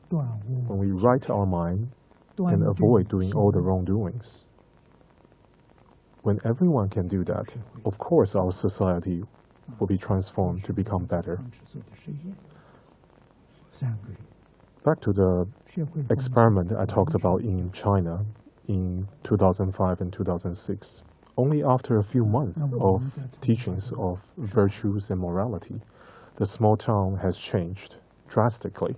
When we right our mind and avoid doing all the wrongdoings, when everyone can do that, of course our society will be transformed to become better. Back to the experiment I talked about in China in 2005 and 2006. Only after a few months of teachings of virtues and morality, the small town has changed drastically.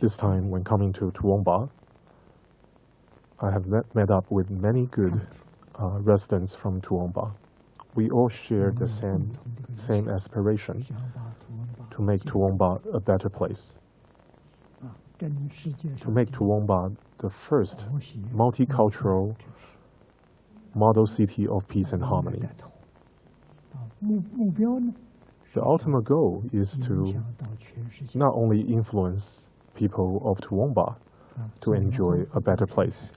This time, when coming to Tuongba, I have met up with many good residents from Tuongba. We all share the same aspiration to make Tuongba a better place, to make Tuongba the first multicultural model city of peace and harmony. The ultimate goal is to not only influence people of Tuongba to enjoy a better place,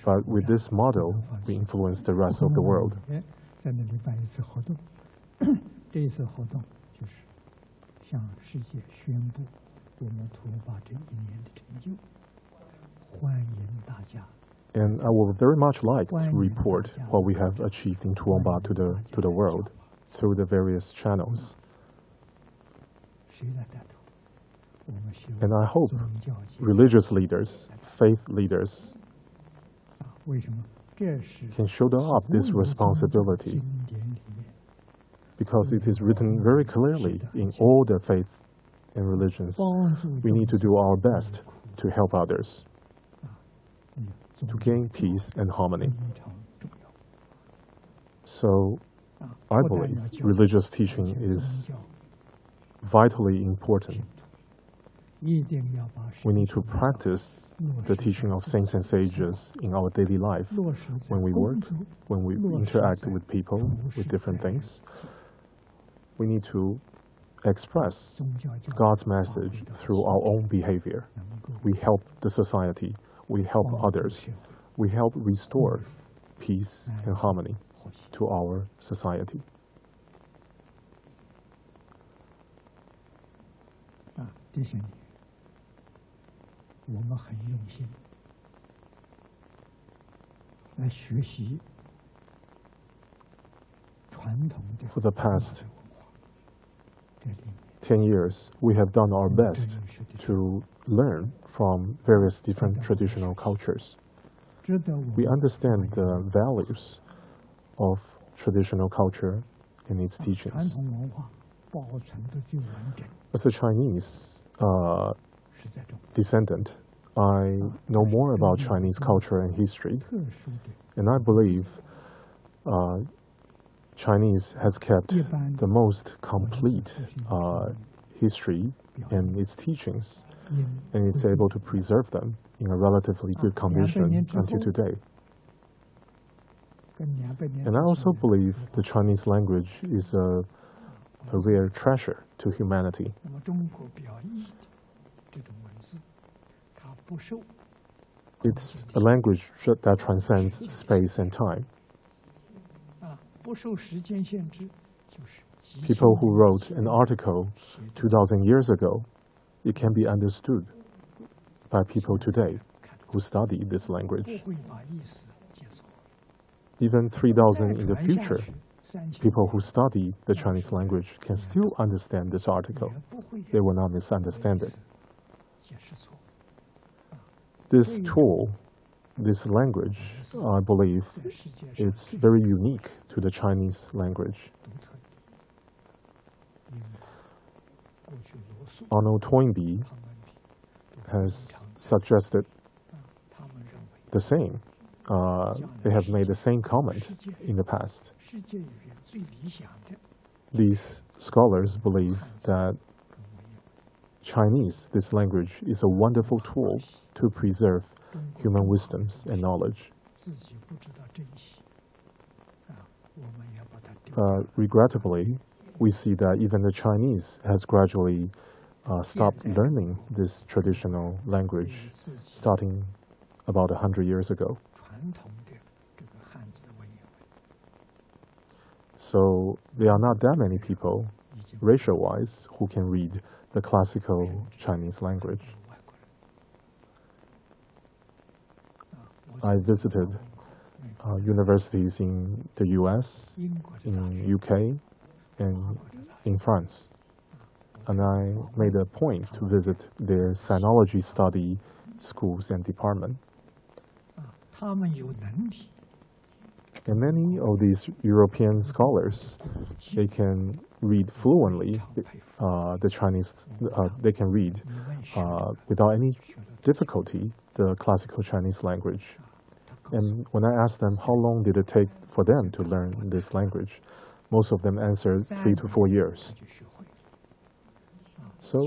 but with this model, we influence the rest of the world. And I would very much like to report what we have achieved in Tuongba to the world through the various channels. And I hope religious leaders, faith leaders, can shoulder up this responsibility, because it is written very clearly in all the faith and religions. We need to do our best to help others, to gain peace and harmony. So I believe religious teaching is vitally important. We need to practice the teaching of saints and sages in our daily life, when we work, when we interact with people, with different things. We need to express God's message through our own behavior. We help the society, we help others, we help restore peace and harmony to our society. 这些年，我们很用心来学习传统的 For the past 10 years, we have done our best to learn from various different traditional cultures. We understand the values of traditional culture and its 传 teachings. 统文化保存的最完整， As a Chinese 是在中国 descendant, I know more about Chinese culture and history, 特殊的 and I believe Chinese has kept the most complete history and its teachings, 因 and it's able to preserve them in a relatively good condition until today. 跟200年 And I also believe the Chinese language is a rare treasure to humanity. 那么中国表意的这种文字，它不受 It's a language that transcends space and time. 不受时间限制，就是即兴 People who wrote an article 2,000 years ago, it can be understood by people today who study this 不 language. 会把意思解锁。 Even 3,000 in the 再传 future, 下去3000 people who study the Chinese language can still understand this article. 也不会 They will not misunderstand it. 解释错。 This tool, this language, I believe, 在世界上 it's very unique to the Chinese language. 独特的。因为过去罗素 Arnold Toynbee 他们的都是 has 常 suggested 他们认为 the same. They have made the same comment in the past. 世界语言最理想的 These scholars believe that 跟文言文 Chinese, this language, is a wonderful tool to preserve 中国 human wisdoms and knowledge. 自己不知道珍惜，我们也把它丢 But regrettably, we see that even the Chinese has gradually stopped learning this traditional language 自己 starting about 100 years ago. 传统的这个汉字文言文 So there are not that many people, 已经 racial-wise, who can read the classical Chinese language. 外国人。我 I 曾经 visited 访问过美国 universities in the US, 英国的大 in 学、 UK, and 法国的大学， in France. And I made a point to visit their sinology study schools and department. 他们有能力 And many of these European scholars, they can read fluently the Chinese, they can read 你们学的 without any 学的 difficulty the classical Chinese language. 他告诉 And when I asked them how long did it take for them to learn this language, most of them answered 3 to 4 years. 他就学会了。 So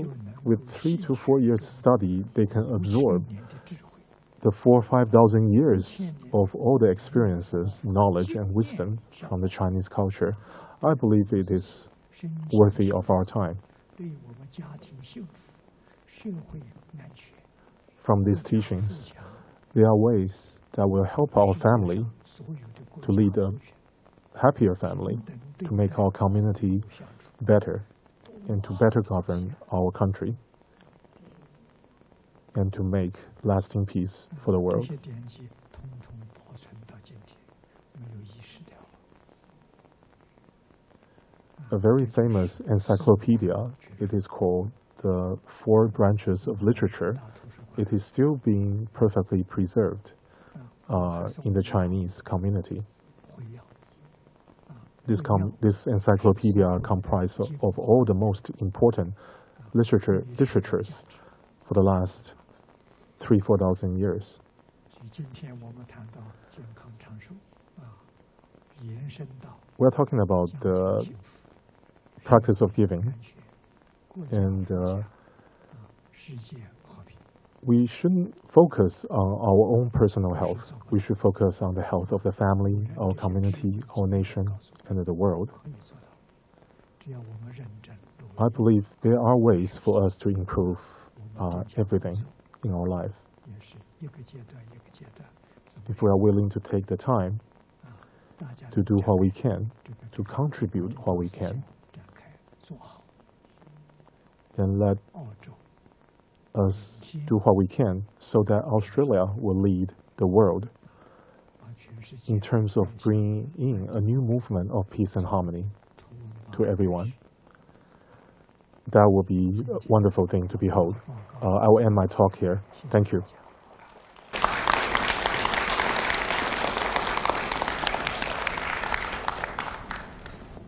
with 3 to 4 years study, they can 50 absorb 年的智慧， the 4,000 or 5,000 years of all the experiences, knowledge, and wisdom from the Chinese culture. I believe it is 身 worthy of our time. 对我们家庭幸福、社会安全、 From these 自 teachings, 强， there are ways that will help our family 所有的国 to 家 lead a 族群 happier family, 等对 to make our community 相处， better, and to better govern our country, and to make lasting peace for the 这 world. 些典籍统统保存到今天，没有遗失掉。 A very famous encyclopedia, it is called The Four Branches of Literature. 大图书馆 It is still being perfectly preserved in the Chinese community. 会要 This encyclopedia comprises of all the most important literatures for the last 3,000-4,000 years. 所以今天我们谈到健康长寿延伸到 We're talking about 家 the 庭幸福、 practice of giving, 安全、国家 and 富强世界和平。 we shouldn't focus on our own personal health. We should focus on the health of the family, our community, our nation, and the world. 可以做到，只要我们认真努力。I believe there are ways for us to improve everything in our life. If we are willing to take the time to do what we can, to contribute what we can, then let us do what we can so that Australia will lead the world in terms of bringing in a new movement of peace and harmony to everyone. That will be a wonderful thing to behold. I will end my talk here. Thank you.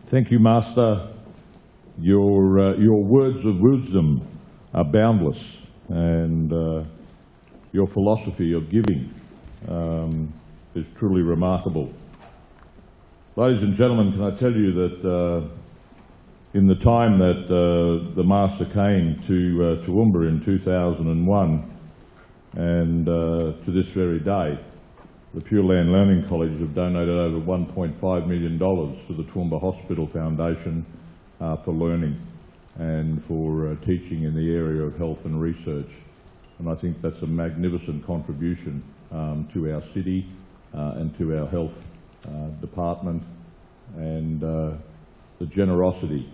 Thank you, Master. Your words of wisdom are boundless, and your philosophy of giving is truly remarkable. Ladies and gentlemen, can I tell you that in the time that the Master came to Toowoomba in 2001 and to this very day, the Pure Land Learning College have donated over $1.5 million to the Toowoomba Hospital Foundation for learning and for teaching in the area of health and research. And I think that's a magnificent contribution to our city and to our health department. And the generosity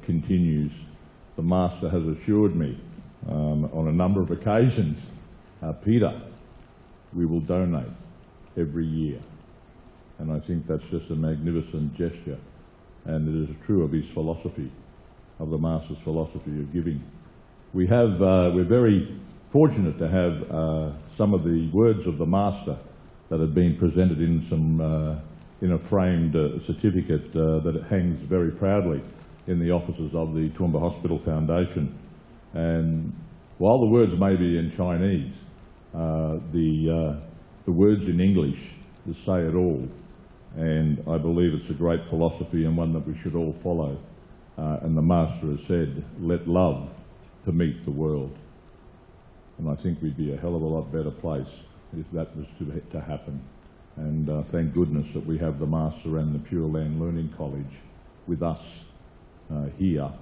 continues. The Master has assured me on a number of occasions, Peter, we will donate every year. And I think that's just a magnificent gesture. And it is true of his philosophy, of the Master's philosophy of giving. We're very fortunate to have some of the words of the Master that have been presented in a framed certificate that hangs very proudly in the offices of the Toowoomba Hospital Foundation. And while the words may be in Chinese, the words in English say it all. And I believe it's a great philosophy and one that we should all follow. And the Master has said, let love to meet the world. And I think we'd be a hell of a lot better place if that was to happen. And thank goodness that we have the Master and the Pure Land Learning College with us here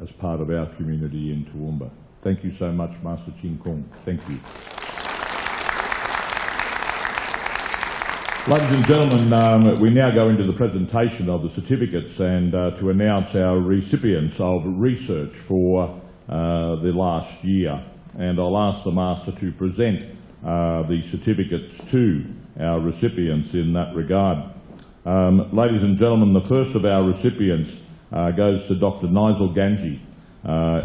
as part of our community in Toowoomba. Thank you so much, Master Ching Kung. Thank you. Ladies and gentlemen, we now go into the presentation of the certificates and to announce our recipients of research for the last year. And I'll ask the Master to present the certificates to our recipients in that regard. Ladies and gentlemen, the first of our recipients goes to Dr. Nigel Ganji,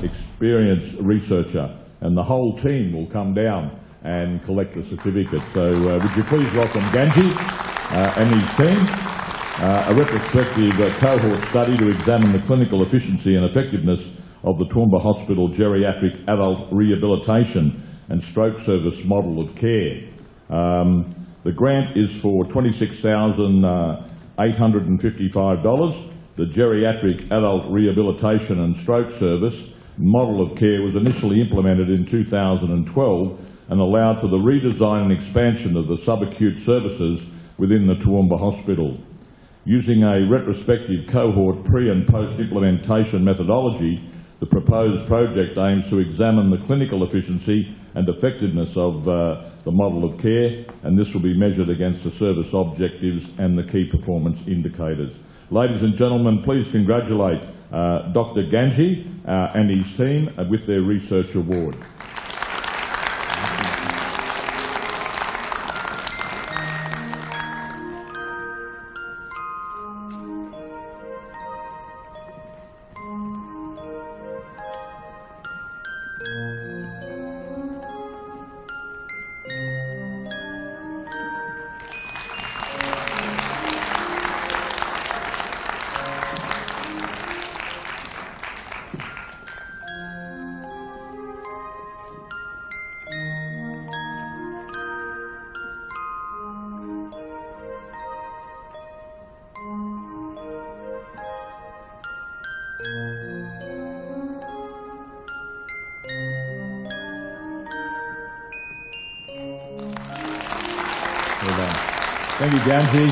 experienced researcher, and the whole team will come down and collect the certificate. So would you please welcome Ganji and his team. A retrospective cohort study to examine the clinical efficiency and effectiveness of the Toowoomba Hospital Geriatric Adult Rehabilitation and Stroke Service model of care. The grant is for $26,855. The Geriatric Adult Rehabilitation and Stroke Service model of care was initially implemented in 2012 and allowed for the redesign and expansion of the subacute services within the Toowoomba Hospital. Using a retrospective cohort pre- and post-implementation methodology, the proposed project aims to examine the clinical efficiency and effectiveness of the model of care, and this will be measured against the service objectives and the key performance indicators. Ladies and gentlemen, please congratulate Dr. Ganji and his team with their research award. Thank you, Ganji,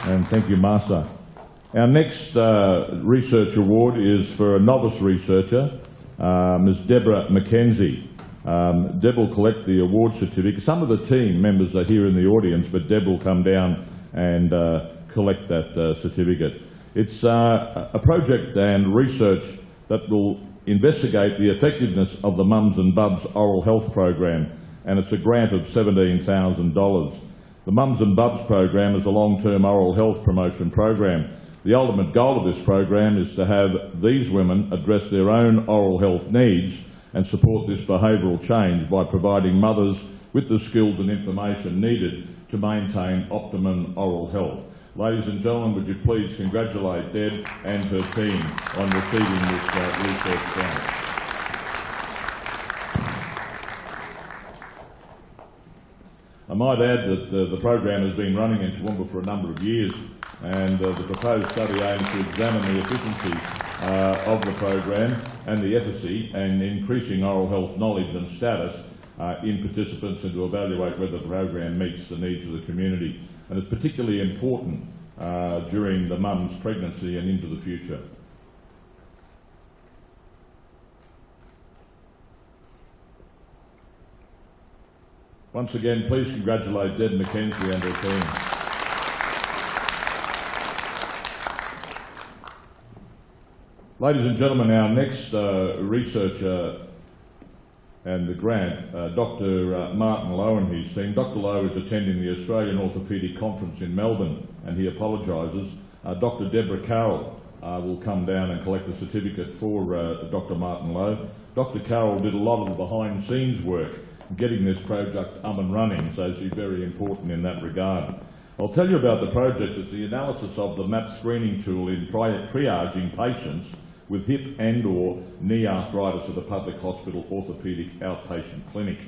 and thank you, Master. Our next research award is for a novice researcher, Ms. Deborah McKenzie. Deb will collect the award certificate. Some of the team members are here in the audience, but Deb will come down and collect that certificate. It's a project and research that will investigate the effectiveness of the Mums and Bubs oral health program, and it's a grant of $17,000. The Mums and Bubs program is a long-term oral health promotion program. The ultimate goal of this program is to have these women address their own oral health needs and support this behavioural change by providing mothers with the skills and information needed to maintain optimum oral health. Ladies and gentlemen, would you please congratulate Deb and her team on receiving this research grant. I might add that the program has been running in Toowoomba for a number of years, and the proposed study aims to examine the efficiency of the program and the efficacy and increasing oral health knowledge and status in participants, and to evaluate whether the program meets the needs of the community. And it's particularly important during the mum's pregnancy and into the future. Once again, please congratulate Deb McKenzie and her team. Ladies and gentlemen, our next researcher and the grant, Dr. Martin Lowe and his team. Dr. Lowe is attending the Australian Orthopaedic Conference in Melbourne, and he apologises. Dr. Deborah Carroll will come down and collect the certificate for Dr. Martin Lowe. Dr. Carroll did a lot of the behind-scenes work getting this project up and running, so she's very important in that regard. I'll tell you about the project. It's the analysis of the MAP screening tool in triaging patients with hip and or knee arthritis at the public hospital orthopaedic outpatient clinic.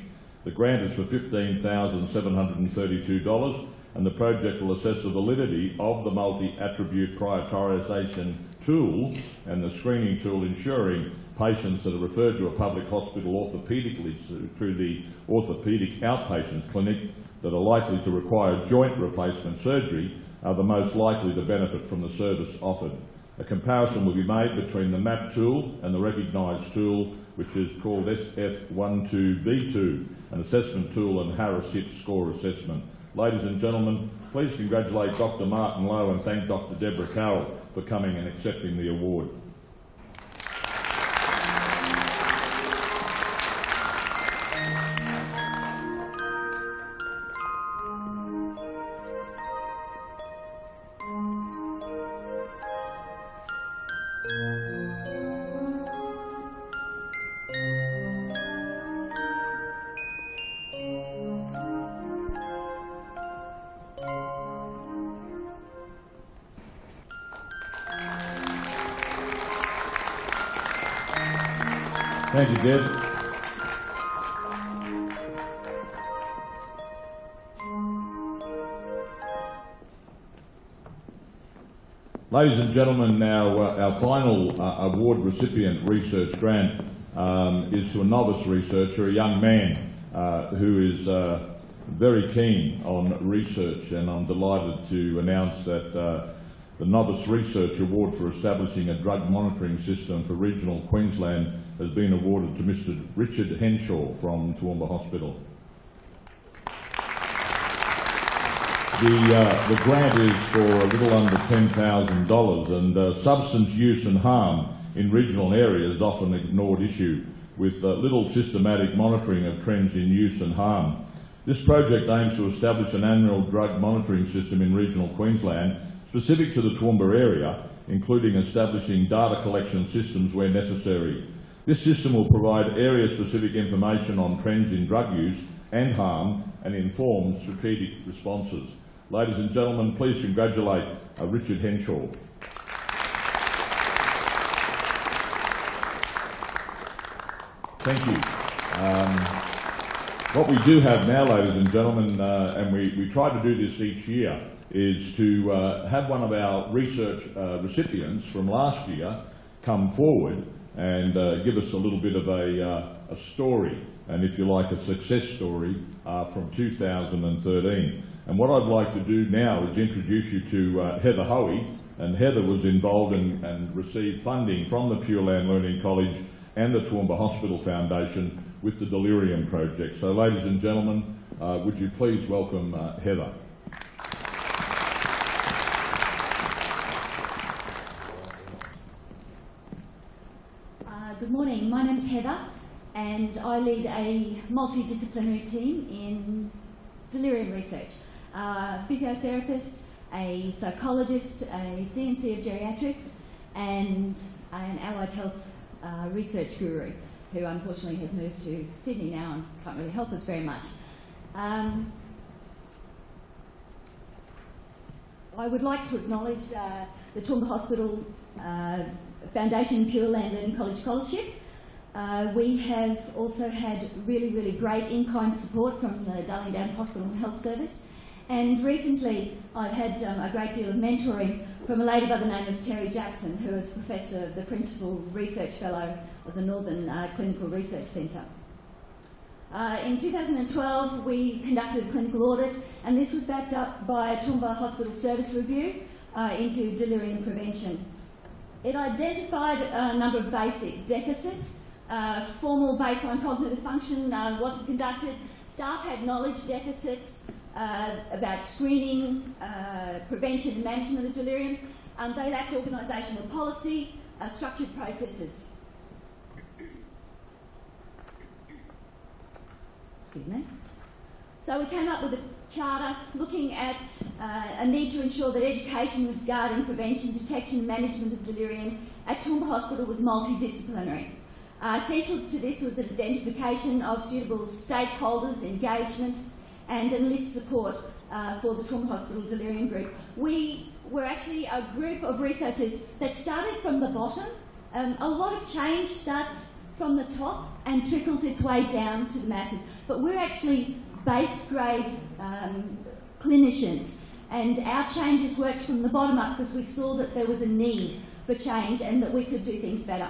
The grant is for $15,732, and the project will assess the validity of the multi-attribute prioritisation tool and the screening tool, ensuring patients that are referred to a public hospital orthopaedically through the orthopaedic outpatients clinic that are likely to require joint replacement surgery are the most likely to benefit from the service offered. A comparison will be made between the MAP tool and the recognised tool, which is called SF12B2, an assessment tool, and Harris HIT score assessment. Ladies and gentlemen, please congratulate Dr. Martin Lowe and thank Dr. Deborah Carroll for coming and accepting the award. Thank you, Deb. Ladies and gentlemen, now our final award recipient research grant is to a novice researcher, a young man who is very keen on research, and I'm delighted to announce that the Novice Research Award for establishing a drug monitoring system for regional Queensland has been awarded to Mr. Richard Henshaw from Toowoomba Hospital. The grant is for a little under $10,000, and substance use and harm in regional areas is often an ignored issue, with little systematic monitoring of trends in use and harm. This project aims to establish an annual drug monitoring system in regional Queensland specific to the Toowoomba area, including establishing data collection systems where necessary. This system will provide area-specific information on trends in drug use and harm and inform strategic responses. Ladies and gentlemen, please congratulate Richard Henshaw. Thank you. What we do have now, ladies and gentlemen, and we try to do this each year, is to have one of our research recipients from last year come forward and give us a little bit of a story, and if you like, a success story from 2013. And what I'd like to do now is introduce you to Heather Hoey, And Heather was involved and received funding from the Pure Land Learning College and the Toowoomba Hospital Foundation with the Delirium Project. So ladies and gentlemen, would you please welcome Heather. Good morning, my name is Heather and I lead a multidisciplinary team in delirium research. Physiotherapist, a psychologist, a CNC of geriatrics and an allied health research guru who unfortunately has moved to Sydney now and can't really help us very much. I would like to acknowledge the Toowoomba Hospital Foundation Pure Land Learning College Scholarship. We have also had really great in-kind support from the Darling Downs Hospital and Health Service, and recently I've had a great deal of mentoring from a lady by the name of Terry Jackson, who is Professor, the Principal Research Fellow of the Northern Clinical Research Centre. In 2012 we conducted a clinical audit, and this was backed up by a Toowoomba Hospital Service Review into delirium prevention. It identified a number of basic deficits. Formal baseline cognitive function wasn't conducted. Staff had knowledge deficits about screening, prevention and management of delirium. They lacked organisational policy, structured processes. Excuse me. So we came up with a charter looking at a need to ensure that education regarding prevention, detection and management of delirium at Toowoomba Hospital was multidisciplinary. Central to this was the identification of suitable stakeholders, engagement and enlist support for the Toowoomba Hospital Delirium Group. We were actually a group of researchers that started from the bottom. A lot of change starts from the top and trickles its way down to the masses. But we're actually base grade clinicians, and our changes worked from the bottom up because we saw that there was a need for change and that we could do things better.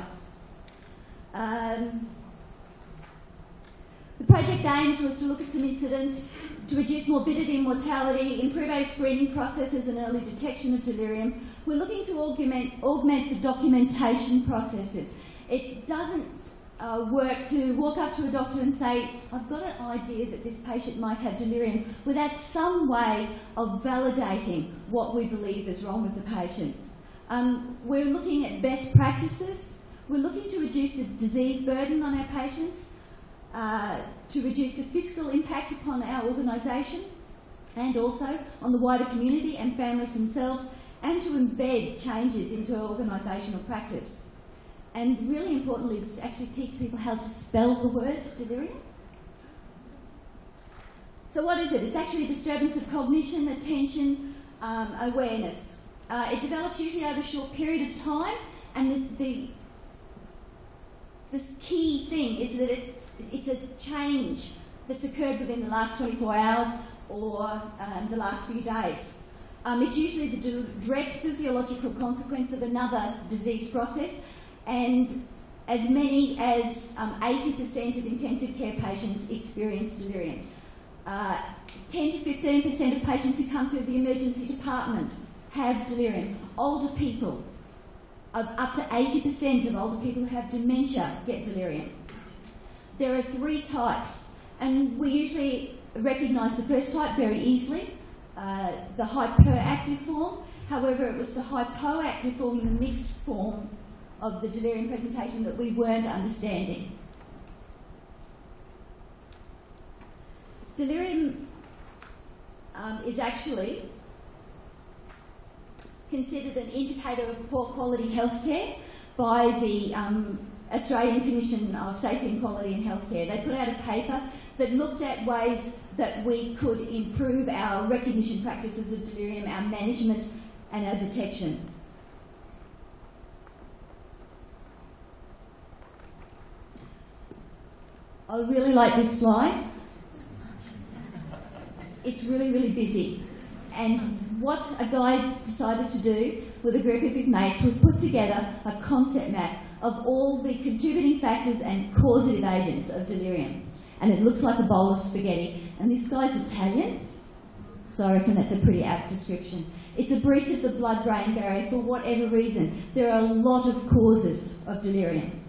The project aims was to look at some incidents, to reduce morbidity and mortality, improve our screening processes and early detection of delirium. We're looking to augment the documentation processes. It doesn't work to walk up to a doctor and say, I've got an idea that this patient might have delirium, without some way of validating what we believe is wrong with the patient. We're looking at best practices. We're looking to reduce the disease burden on our patients, to reduce the fiscal impact upon our organisation and also on the wider community and families themselves, and to embed changes into our organisational practice. And really importantly, to actually teach people how to spell the word delirium. So what is it? It's actually a disturbance of cognition, attention, awareness. It develops usually over a short period of time, and the key thing is that it's a change that's occurred within the last 24 hours or the last few days. It's usually the direct physiological consequence of another disease process, and as many as 80% of intensive care patients experience delirium. 10 to 15% of patients who come through the emergency department have delirium. Older people, up to 80% of older people who have dementia get delirium. There are 3 types, and we usually recognise the first type very easily, the hyperactive form. However, it was the hypoactive form and the mixed form of the delirium presentation that we weren't understanding. Delirium is actually considered an indicator of poor quality healthcare by the Australian Commission of Safety and Quality in Healthcare. They put out a paper that looked at ways that we could improve our recognition practices of delirium, our management and our detection. I really like this slide. It's really busy. And what a guy decided to do with a group of his mates was put together a concept map of all the contributing factors and causative agents of delirium. And it looks like a bowl of spaghetti. And this guy's Italian, so So I reckon that's a pretty apt description. It's a breach of the blood-brain barrier for whatever reason. There are a lot of causes of delirium.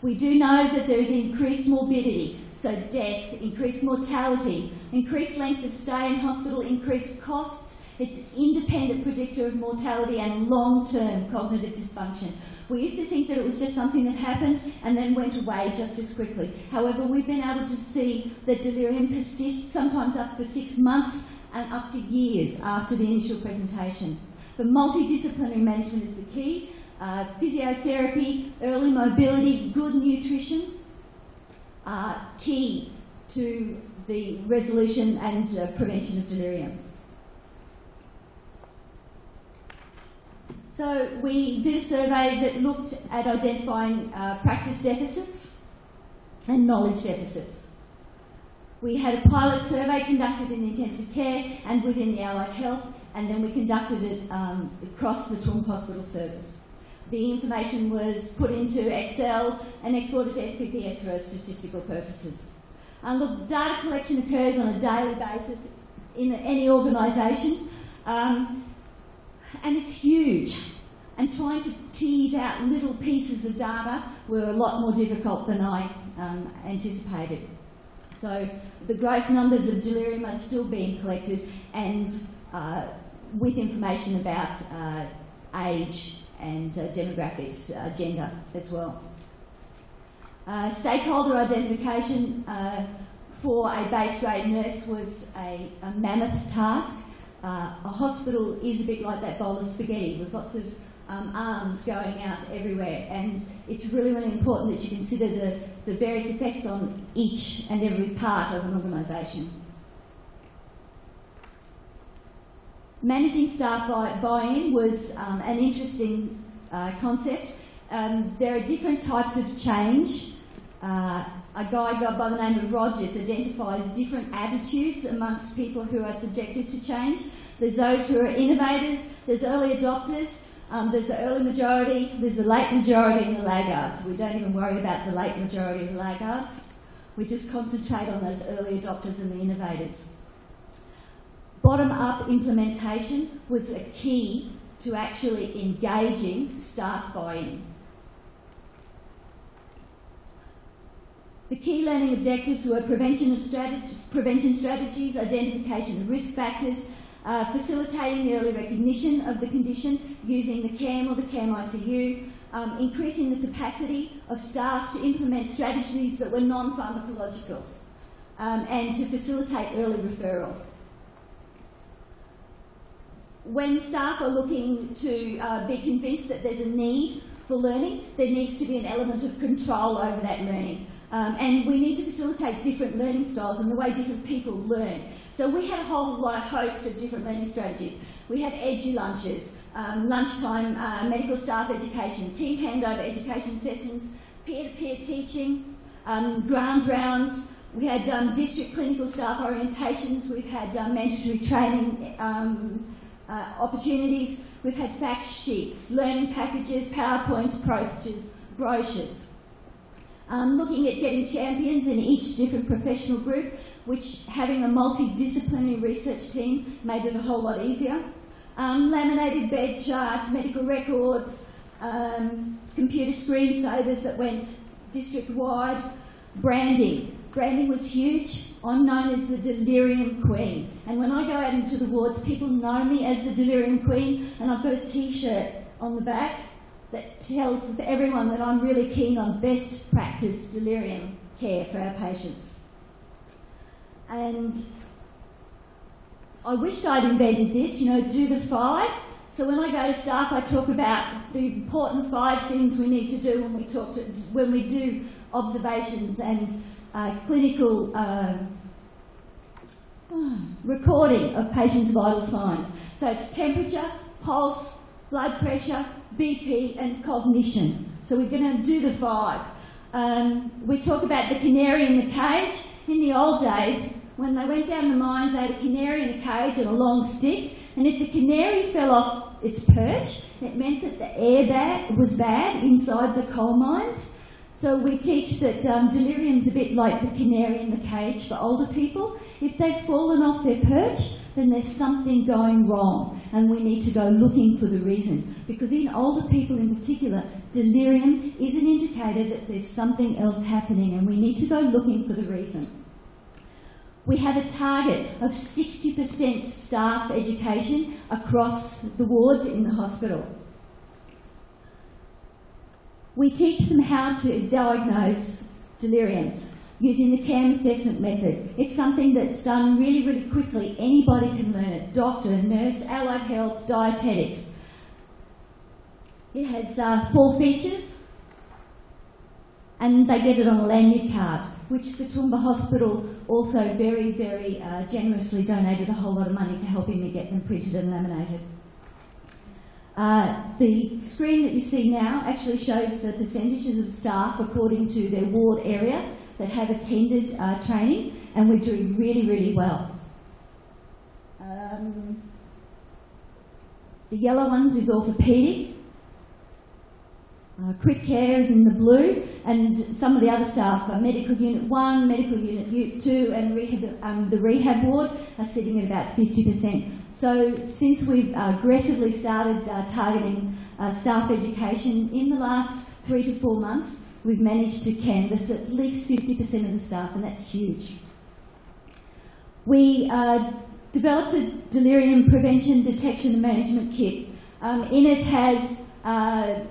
We do know that there is increased morbidity, so death, increased mortality, increased length of stay in hospital, increased costs. It's an independent predictor of mortality and long-term cognitive dysfunction. We used to think that it was just something that happened and then went away just as quickly. However, we've been able to see that delirium persists sometimes up for 6 months and up to years after the initial presentation. But multidisciplinary management is the key. Physiotherapy, early mobility, good nutrition are key to the resolution and prevention of delirium. So we did a survey that looked at identifying practice deficits and knowledge deficits. We had a pilot survey conducted in intensive care and within the allied health, and then we conducted it across the Toolmba Hospital service. The information was put into Excel and exported to SPPS for statistical purposes. Look, data collection occurs on a daily basis in any organisation, and it's huge. And trying to tease out little pieces of data were a lot more difficult than I anticipated. So the gross numbers of delirium are still being collected, and with information about age and demographics, gender as well. Stakeholder identification for a base grade nurse was a mammoth task. A hospital is a bit like that bowl of spaghetti with lots of arms going out everywhere, and it's really, really important that you consider the various effects on each and every part of an organisation. Managing staff buy-in was an interesting concept. There are different types of change. A guy by the name of Rogers identifies different attitudes amongst people who are subjected to change. There's those who are innovators, there's early adopters, there's the early majority, there's the late majority and the laggards. We don't even worry about the late majority and the laggards. We just concentrate on those early adopters and the innovators. Bottom-up implementation was a key to actually engaging staff buy-in. The key learning objectives were prevention strategies, identification of risk factors, facilitating the early recognition of the condition using the CAM or the CAM ICU, increasing the capacity of staff to implement strategies that were non-pharmacological, and to facilitate early referral. When staff are looking to be convinced that there's a need for learning, there needs to be an element of control over that learning. And we need to facilitate different learning styles and the way different people learn. So we had a whole host of different learning strategies. We had edu-lunches, lunchtime medical staff education, team handover education sessions, peer-to-peer teaching, ground rounds. We had district clinical staff orientations. We've had mandatory training opportunities. We've had fact sheets, learning packages, PowerPoints, brochures. Looking at getting champions in each different professional group, which having a multidisciplinary research team made it a whole lot easier. Laminated bed charts, medical records, computer screensavers that went district-wide. Branding. Branding was huge. I'm known as the Delirium Queen. And when I go out into the wards, people know me as the Delirium Queen, and I've got a T-shirt on the back that tells everyone that I'm really keen on best practice delirium care for our patients. And I wished I'd invented this, do the 5. So when I go to staff, I talk about the important 5 things we need to do when we do observations and clinical recording of patients' vital signs. So it's temperature, pulse, blood pressure, BP and cognition. So we're going to do the 5. We talk about the canary in the cage. In the old days, when they went down the mines, they had a canary in a cage and a long stick, and if the canary fell off its perch, it meant that the air was bad inside the coal mines. So we teach that delirium's a bit like the canary in the cage for older people. If they've fallen off their perch, then there's something going wrong and we need to go looking for the reason. Because in older people in particular, delirium is an indicator that there's something else happening and we need to go looking for the reason. We have a target of 60% staff education across the wards in the hospital. We teach them how to diagnose delirium using the CAM assessment method. It's something that's done really, really quickly. Anybody can learn it. Doctor, nurse, allied health, dietetics. It has 4 features and they get it on a lanyard card, which the Toowoomba Hospital also very, very generously donated a whole lot of money to helping me get them printed and laminated. The screen that you see now actually shows the percentages of staff according to their ward area that have attended training, and we're doing really, really well. The yellow ones is orthopaedic. Crit care is in the blue, and some of the other staff, medical unit 1, medical unit 2, and the rehab ward are sitting at about 50%. So since we've aggressively started targeting staff education in the last 3 to 4 months, we've managed to canvass at least 50% of the staff, and that's huge. We developed a delirium prevention, detection and management kit. In it has a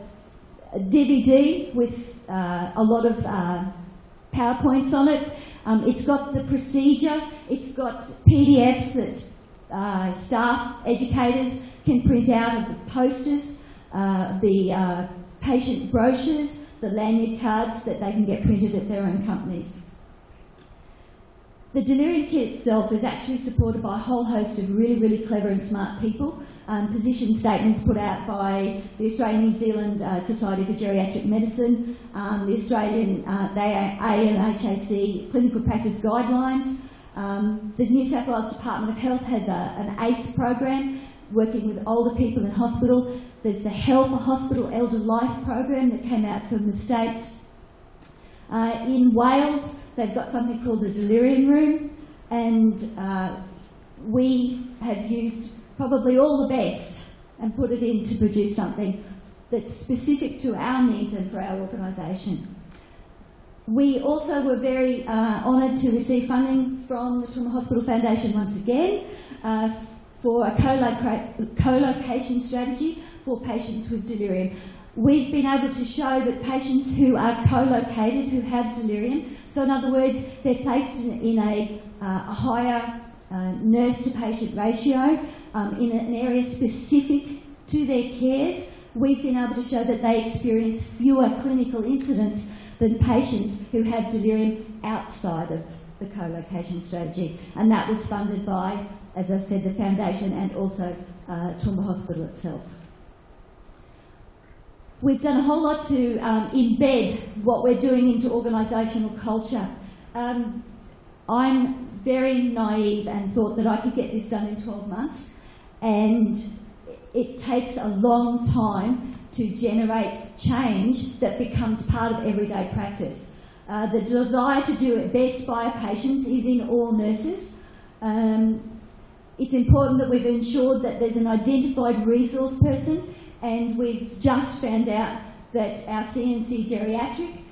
DVD with a lot of PowerPoints on it. It's got the procedure, it's got PDFs that staff educators can print out of the posters, the patient brochures, the lanyard cards that they can get printed at their own companies. The delirium kit itself is actually supported by a whole host of really, really clever and smart people. Position statements put out by the Australian New Zealand Society for Geriatric Medicine, the Australian the ANHAC clinical practice guidelines. The New South Wales Department of Health has an ACE program working with older people in hospital. There's the Help a Hospital Elder Life program that came out from the States. In Wales, they've got something called the Delirium Room, and we have used probably all the best and put it in to produce something that's specific to our needs and for our organisation. We also were very honoured to receive funding from the Toowoomba Hospital Foundation once again for a co-location strategy for patients with delirium. We've been able to show that patients who are co-located, who have delirium, so in other words, they're placed in a higher nurse-to-patient ratio in an area specific to their cares, we've been able to show that they experience fewer clinical incidents than patients who have delirium outside of the co-location strategy. And that was funded by, as I've said, the Foundation and also Toowoomba Hospital itself. We've done a whole lot to embed what we're doing into organisational culture. I'm very naive and thought that I could get this done in 12 months, and it takes a long time to generate change that becomes part of everyday practice. The desire to do it best by our patients is in all nurses. It's important that we've ensured that there's an identified resource person, and we've just found out that our CNC geriatric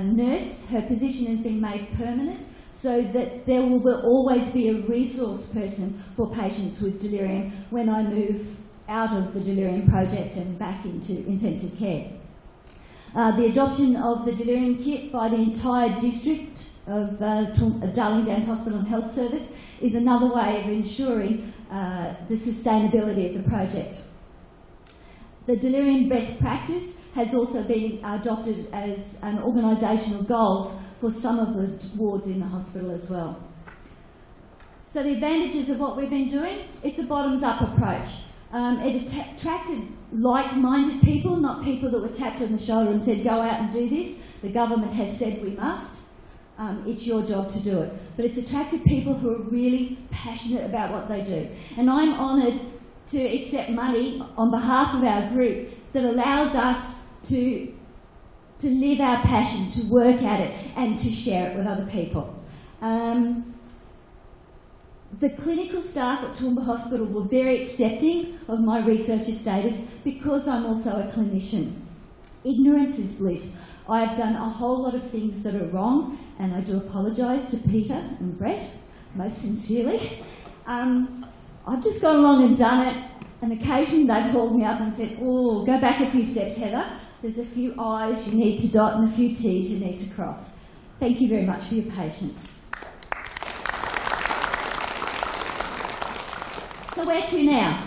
nurse, her position has been made permanent, so that there will always be a resource person for patients with delirium when I move out of the delirium project and back into intensive care. The adoption of the delirium kit by the entire district of Darling Downs Hospital and Health Service is another way of ensuring the sustainability of the project. The delirium best practice has also been adopted as an organisational goals for some of the wards in the hospital as well. So the advantages of what we've been doing, it's a bottoms-up approach. It attracted like-minded people, not people that were tapped on the shoulder and said, go out and do this. The government has said we must. It's your job to do it. But it's attracted people who are really passionate about what they do. And I'm honoured to accept money on behalf of our group that allows us to to live our passion, to work at it and to share it with other people. The clinical staff at Toowoomba Hospital were very accepting of my researcher status because I'm also a clinician. Ignorance is bliss. I have done a whole lot of things that are wrong, and I do apologise to Peter and Brett, most sincerely. I've just gone along and done it, and occasionally they've called me up and said, oh, go back a few steps, Heather. There's a few I's you need to dot and a few T's you need to cross. Thank you very much for your patience. So where to now?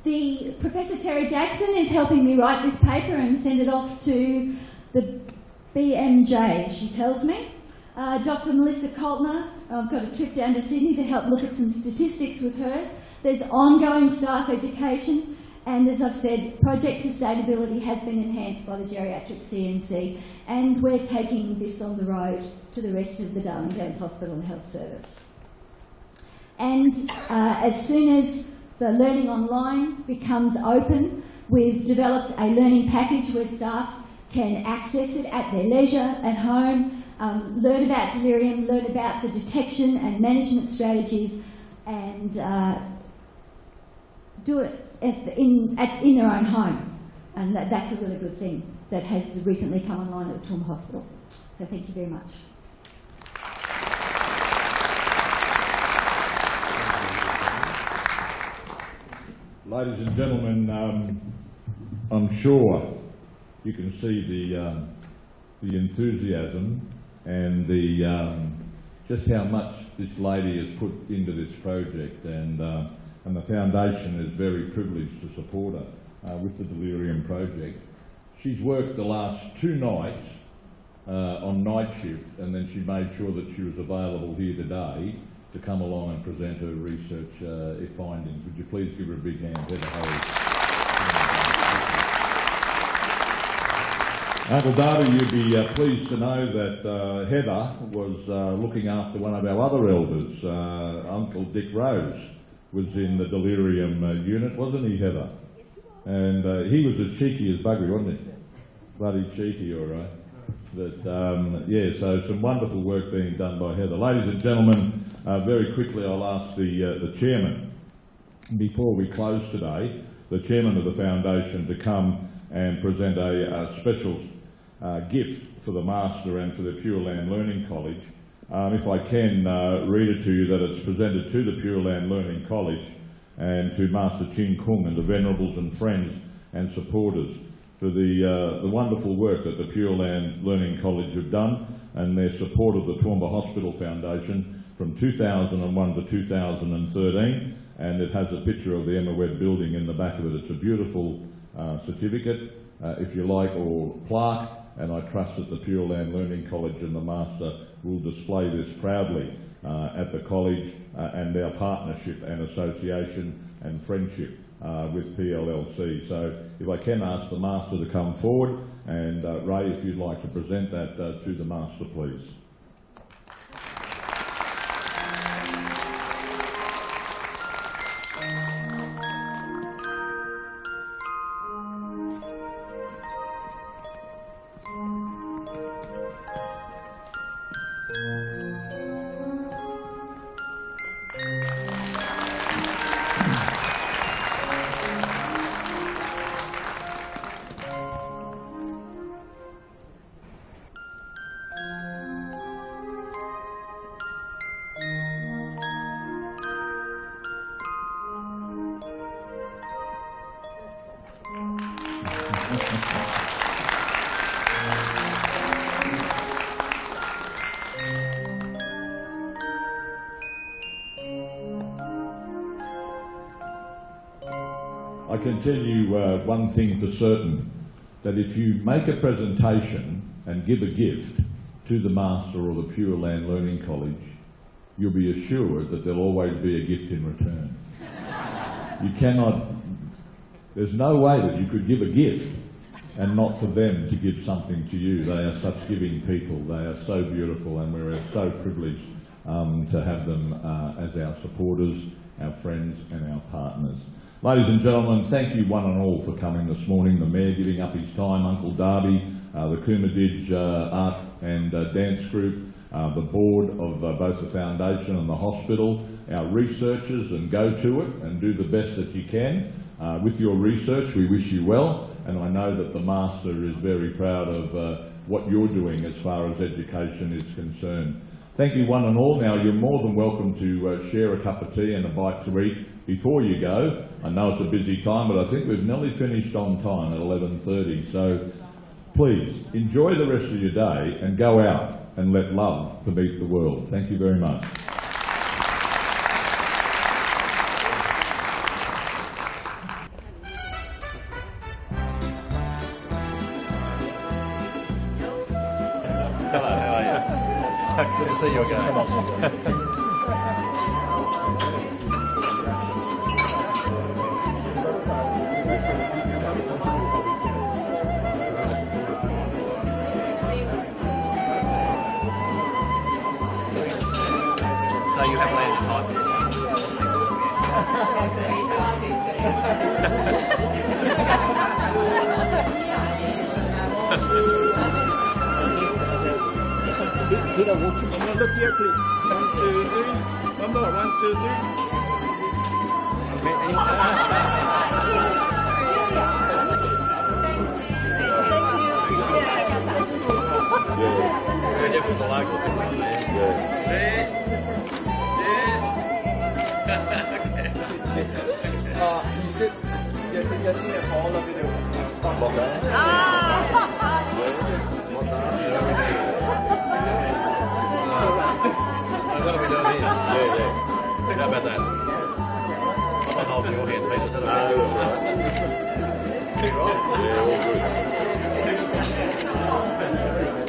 The Professor Terry Jackson is helping me write this paper and send it off to the BMJ, she tells me. Dr. Melissa Coltner, I've got a trip down to Sydney to help look at some statistics with her. There's ongoing staff education, and as I've said, project sustainability has been enhanced by the geriatric CNC, and we're taking this on the road to the rest of the Darling Downs Hospital and Health Service. And as soon as the learning online becomes open, we've developed a learning package where staff can access it at their leisure, at home, learn about delirium, learn about the detection and management strategies, and do it in their own home. And that's a really good thing that has recently come online at the Toowoomba Hospital. So thank you very much. Ladies and gentlemen, I'm sure you can see the enthusiasm and just how much this lady has put into this project, and the foundation is very privileged to support her with the Delirium project. She's worked the last 2 nights on night shift, and then she made sure that she was available here today to come along and present her research findings. Would you please give her a big hand, Heather Hayes. Uncle Darby, you'd be pleased to know that Heather was looking after one of our other elders, Uncle Dick Rose, was in the delirium unit, wasn't he, Heather? Yes, he was. And he was as cheeky as buggery, wasn't he? Bloody cheeky, all right. But, yeah, so some wonderful work being done by Heather. Ladies and gentlemen, very quickly I'll ask the chairman, before we close today, the chairman of the foundation to come and present a special gift for the Master and for the Pure Land Learning College. If I can read it to you, that it's presented to the Pure Land Learning College and to Master Chin Kung and the Venerables and friends and supporters for the wonderful work that the Pure Land Learning College have done, and their support of the Toowoomba Hospital Foundation from 2001 to 2013, and it has a picture of the Emma Webb building in the back of it. It's a beautiful certificate, if you like, or plaque, and I trust that the Pure Land Learning College and the Master will display this proudly at the college and our partnership and association and friendship with PLLC. So if I can ask the Master to come forward, and Ray, if you'd like to present that to the Master, please. I can tell you one thing for certain, that if you make a presentation and give a gift to the Master or the Pure Land Learning College, you'll be assured that there'll always be a gift in return. You cannot, there's no way that you could give a gift and not for them to give something to you. They are such giving people. They are so beautiful, and we're so privileged to have them as our supporters, our friends and our partners. Ladies and gentlemen, thank you one and all for coming this morning. The Mayor giving up his time, Uncle Darby, the Coomadidge Art and Dance Group, the board of both the Foundation and the hospital, our researchers, and go to it and do the best that you can. With your research, we wish you well, and I know that the Master is very proud of what you're doing as far as education is concerned. Thank you one and all. Now, you're more than welcome to share a cup of tea and a bite to eat before you go. I know it's a busy time, but I think we've nearly finished on time at 11:30. So please enjoy the rest of your day and go out and let love permeate the world. Thank you very much. Hello, how are you? Good to see you again. So you have landed hot. Look here, please. 1, 2, 3. One more. 1, 2, 3. You sit. Yes, all of it. What are we doing here? How about that? I'm not holding your hand, Peter. Is that okay? Yeah, all good.